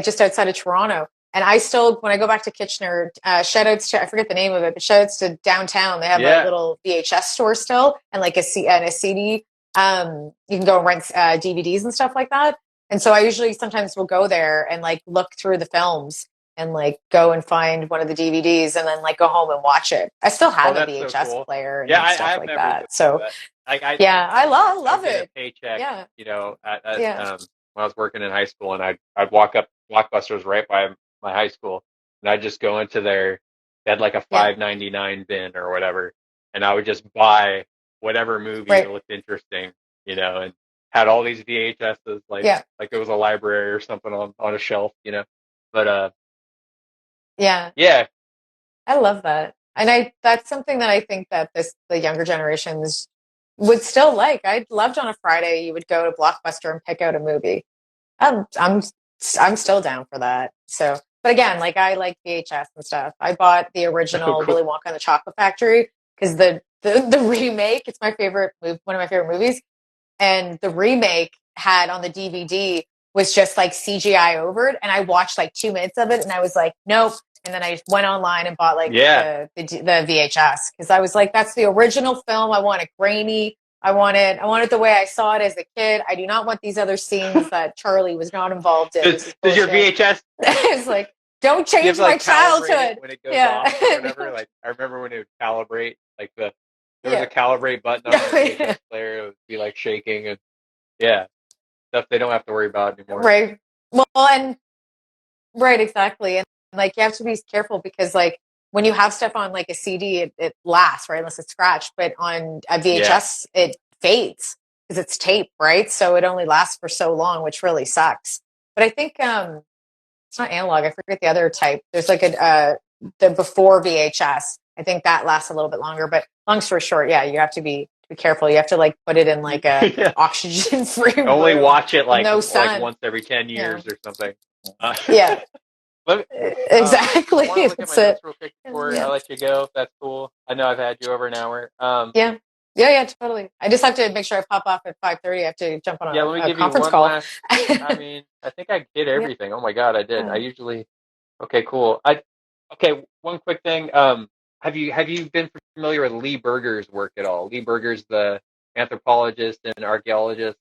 just outside of Toronto, and I still when I go back to Kitchener, shout outs to I forget the name of it, but shout outs to downtown. They have a little VHS store still, and like a CD. You can go and rent DVDs and stuff like that. And so I usually sometimes will go there and like look through the films and like go and find one of the DVDs and then like go home and watch it. I still have a VHS player and stuff like that. So I love it. A paycheck, you know, when I was working in high school, and I'd walk up. Blockbuster was right by my high school, and I'd just go into they had like a $5.99 bin or whatever, and I would just buy whatever movie that looked interesting, you know, and had all these VHSs, like it was a library or something on a shelf, you know. But I love that, and that's something that I think that the younger generations would still like. I loved on a Friday you would go to Blockbuster and pick out a movie. I'm still down for that. So, but again, like I like VHS and stuff. I bought the original Willy Wonka and the Chocolate Factory because the remake, it's my favorite one of my favorite movies, and the remake had on the DVD was just like CGI over it, and I watched like 2 minutes of it and I was like, nope. And then I went online and bought like the VHS because I was like, that's the original film. I want it grainy. I want it the way I saw it as a kid. I do not want these other scenes that Charlie was not involved in. Does your VHS? It's like, don't change my childhood. When it goes off or whatever. Like I remember when it would calibrate, like there was a calibrate button on the VHS player. It would be like shaking and stuff they don't have to worry about anymore. Right. Well, and exactly. And like you have to be careful because like when you have stuff on like a CD, it lasts, right? Unless it's scratched. But on a VHS, it fades because it's tape, right? So it only lasts for so long, which really sucks. But I think it's not analog. I forget the other type. There's like the before VHS. I think that lasts a little bit longer. But long story short, you have to be careful. You have to like put it in like a oxygen-free room. Only watch it like once every 10 years or something. Exactly. I want to look at my notes real quick before I let you go. If that's cool. I know I've had you over an hour. Yeah, totally. I just have to make sure I pop off at 5:30. I have to jump on a conference call. I mean, I think I did everything. Oh my God, I did. I usually. Okay, cool. One quick thing. Have you been familiar with Lee Berger's work at all? Lee Berger's the anthropologist and archaeologist.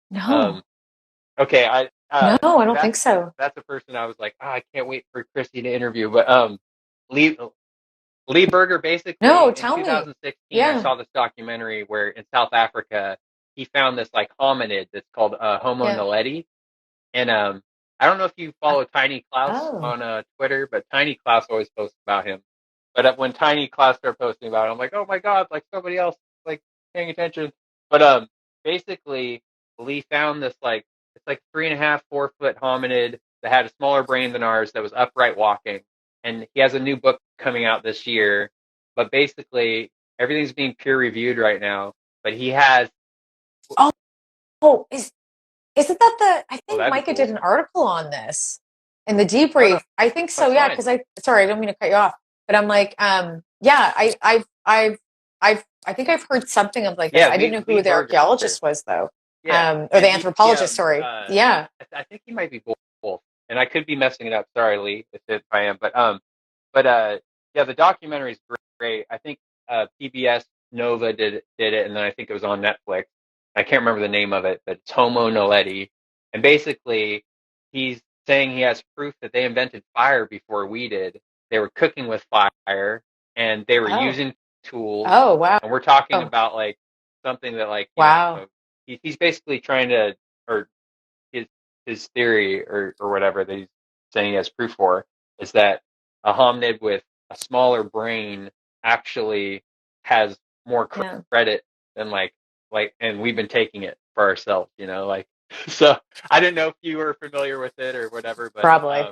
No. Okay, no, I don't think so. That's a person I was like, I can't wait for Chrissy to interview. But Lee Berger basically in 2016, I saw this documentary where in South Africa he found this like hominid that's called Homo Naledi, and I don't know if you follow Tiny Klaus on Twitter, but Tiny Klaus always posts about him. But when Tiny Klaus started posting about it, I'm like, oh my God, like somebody else like paying attention. But basically Lee found this like. It's like 3.5, 4 foot hominid that had a smaller brain than ours that was upright walking. And he has a new book coming out this year. But basically, everything's being peer reviewed right now. But he has. Isn't that I think Micah did an article on this. in the debrief. I think so. Yeah. Cause sorry, I don't mean to cut you off, but I'm like, yeah, I think I've heard something of like this. I didn't know who the archaeologist was though. Or the anthropologist, sorry. Yeah. I think he might be both. And I could be messing it up. Sorry, Lee, if I am. But yeah, the documentary is great. I think PBS Nova did it, and then I think it was on Netflix. I can't remember the name of it, but it's Homo Naledi. And basically, he's saying he has proof that they invented fire before we did. They were cooking with fire, and they were using tools. Oh, wow. And we're talking about like something that like, wow. He's basically trying to, or his theory or whatever that he's saying he has proof for is that a hominid with a smaller brain actually has more credit than like, and we've been taking it for ourselves, like, so I didn't know if you were familiar with it or whatever, but probably.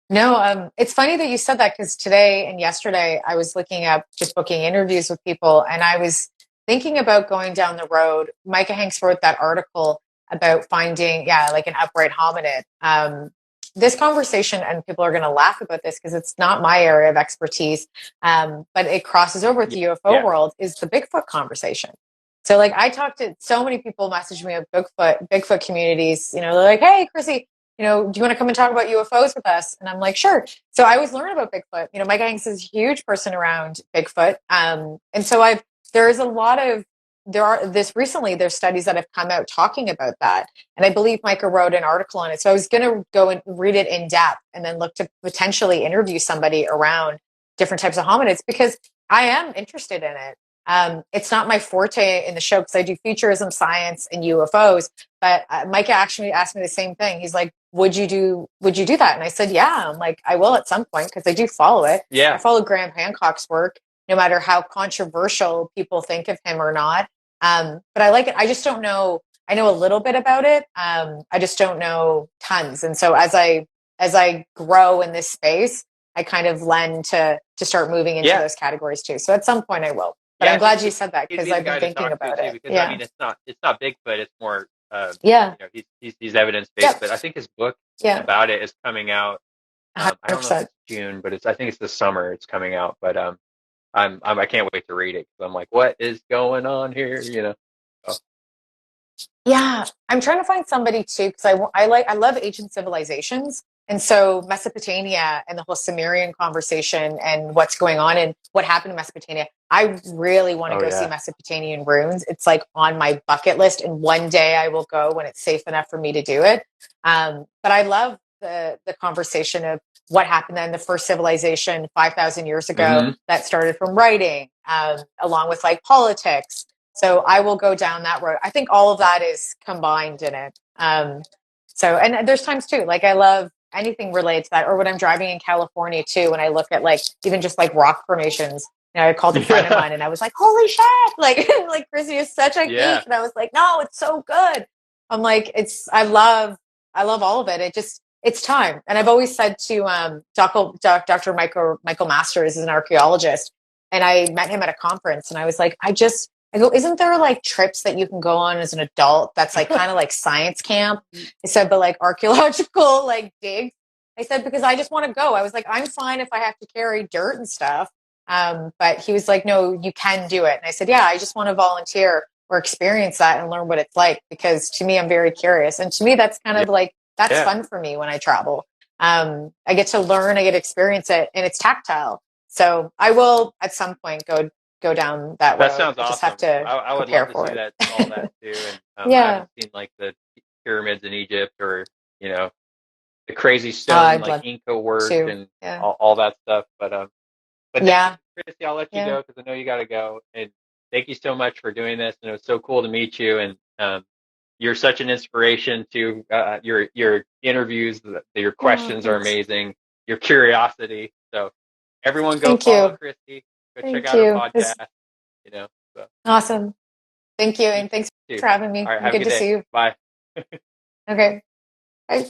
No, it's funny that you said that because today and yesterday I was looking up just booking interviews with people, and I was thinking about going down the road. Micah Hanks wrote that article about finding, like an upright hominid. This conversation, and people are going to laugh about this because it's not my area of expertise, but it crosses over with the UFO world, is the Bigfoot conversation. So like I talked to so many people, message me of Bigfoot communities, they're like, hey, Chrissy, do you want to come and talk about UFOs with us? And I'm like, sure. So I was learning about Bigfoot. Mike Hanks is a huge person around Bigfoot. And so there's studies that have come out talking about that. And I believe Micah wrote an article on it. So I was going to go and read it in depth and then look to potentially interview somebody around different types of hominids because I am interested in it. It's not my forte in the show because I do futurism, science, and UFOs. But Micah actually asked me the same thing. He's like, "Would you do that?" And I said, "Yeah." I'm like, "I will at some point because I do follow it. Yeah, I follow Graham Hancock's work, no matter how controversial people think of him or not. But I like it. I just don't know. I know a little bit about it. I just don't know tons. And so as I grow in this space, I kind of lend to start moving into those categories too. So at some point I will. But I'm glad you said that because I've been thinking about it. Because I mean, it's not Bigfoot. It's more, he's evidence based. But I think his book about it is coming out. I don't know if it's June, but I think it's this summer. It's coming out. But I can't wait to read it because I'm like, what is going on here? Oh. Yeah, I'm trying to find somebody too because I love ancient civilizations. And so Mesopotamia and the whole Sumerian conversation and what's going on and what happened in Mesopotamia, I really want to go see Mesopotamian ruins. It's like on my bucket list, and one day I will go when it's safe enough for me to do it. But I love the conversation of what happened then, the first civilization 5,000 years ago that started from writing, along with like politics. So I will go down that road. I think all of that is combined in it. So, and there's times too, like I love anything related to that, or when I'm driving in California too, when I look at like, even just like rock formations, I called a friend of mine and I was like, holy shit, like Chrissy is such a geek. And I was like, no, it's so good. I'm like, I love all of it. It's time. And I've always said to, Dr. Michael Masters is an archaeologist. And I met him at a conference and I was like, I go, isn't there like trips that you can go on as an adult that's like kind of like science camp? I said, but like archaeological like digs. I said, because I just want to go. I was like, I'm fine if I have to carry dirt and stuff. But he was like, no, you can do it. And I said, yeah, I just want to volunteer or experience that and learn what it's like, because to me, I'm very curious. And to me, that's kind of like, that's fun for me when I travel. I get to learn, I get to experience it, and it's tactile. So I will at some point go down that road. That sounds awesome. Just have to I would love to see that, all that too. And I haven't seen like the pyramids in Egypt or the crazy stone like Inca work and all that stuff. But Chrissy, I'll let you go because I know you got to go. And thank you so much for doing this. And it was so cool to meet you. And you're such an inspiration to your interviews. Your questions are amazing. Your curiosity. So everyone go follow Chrissy. Go check out her podcast. So. Awesome. Thank you. And thanks for having me. All right, good to see you. Bye. Okay. Bye.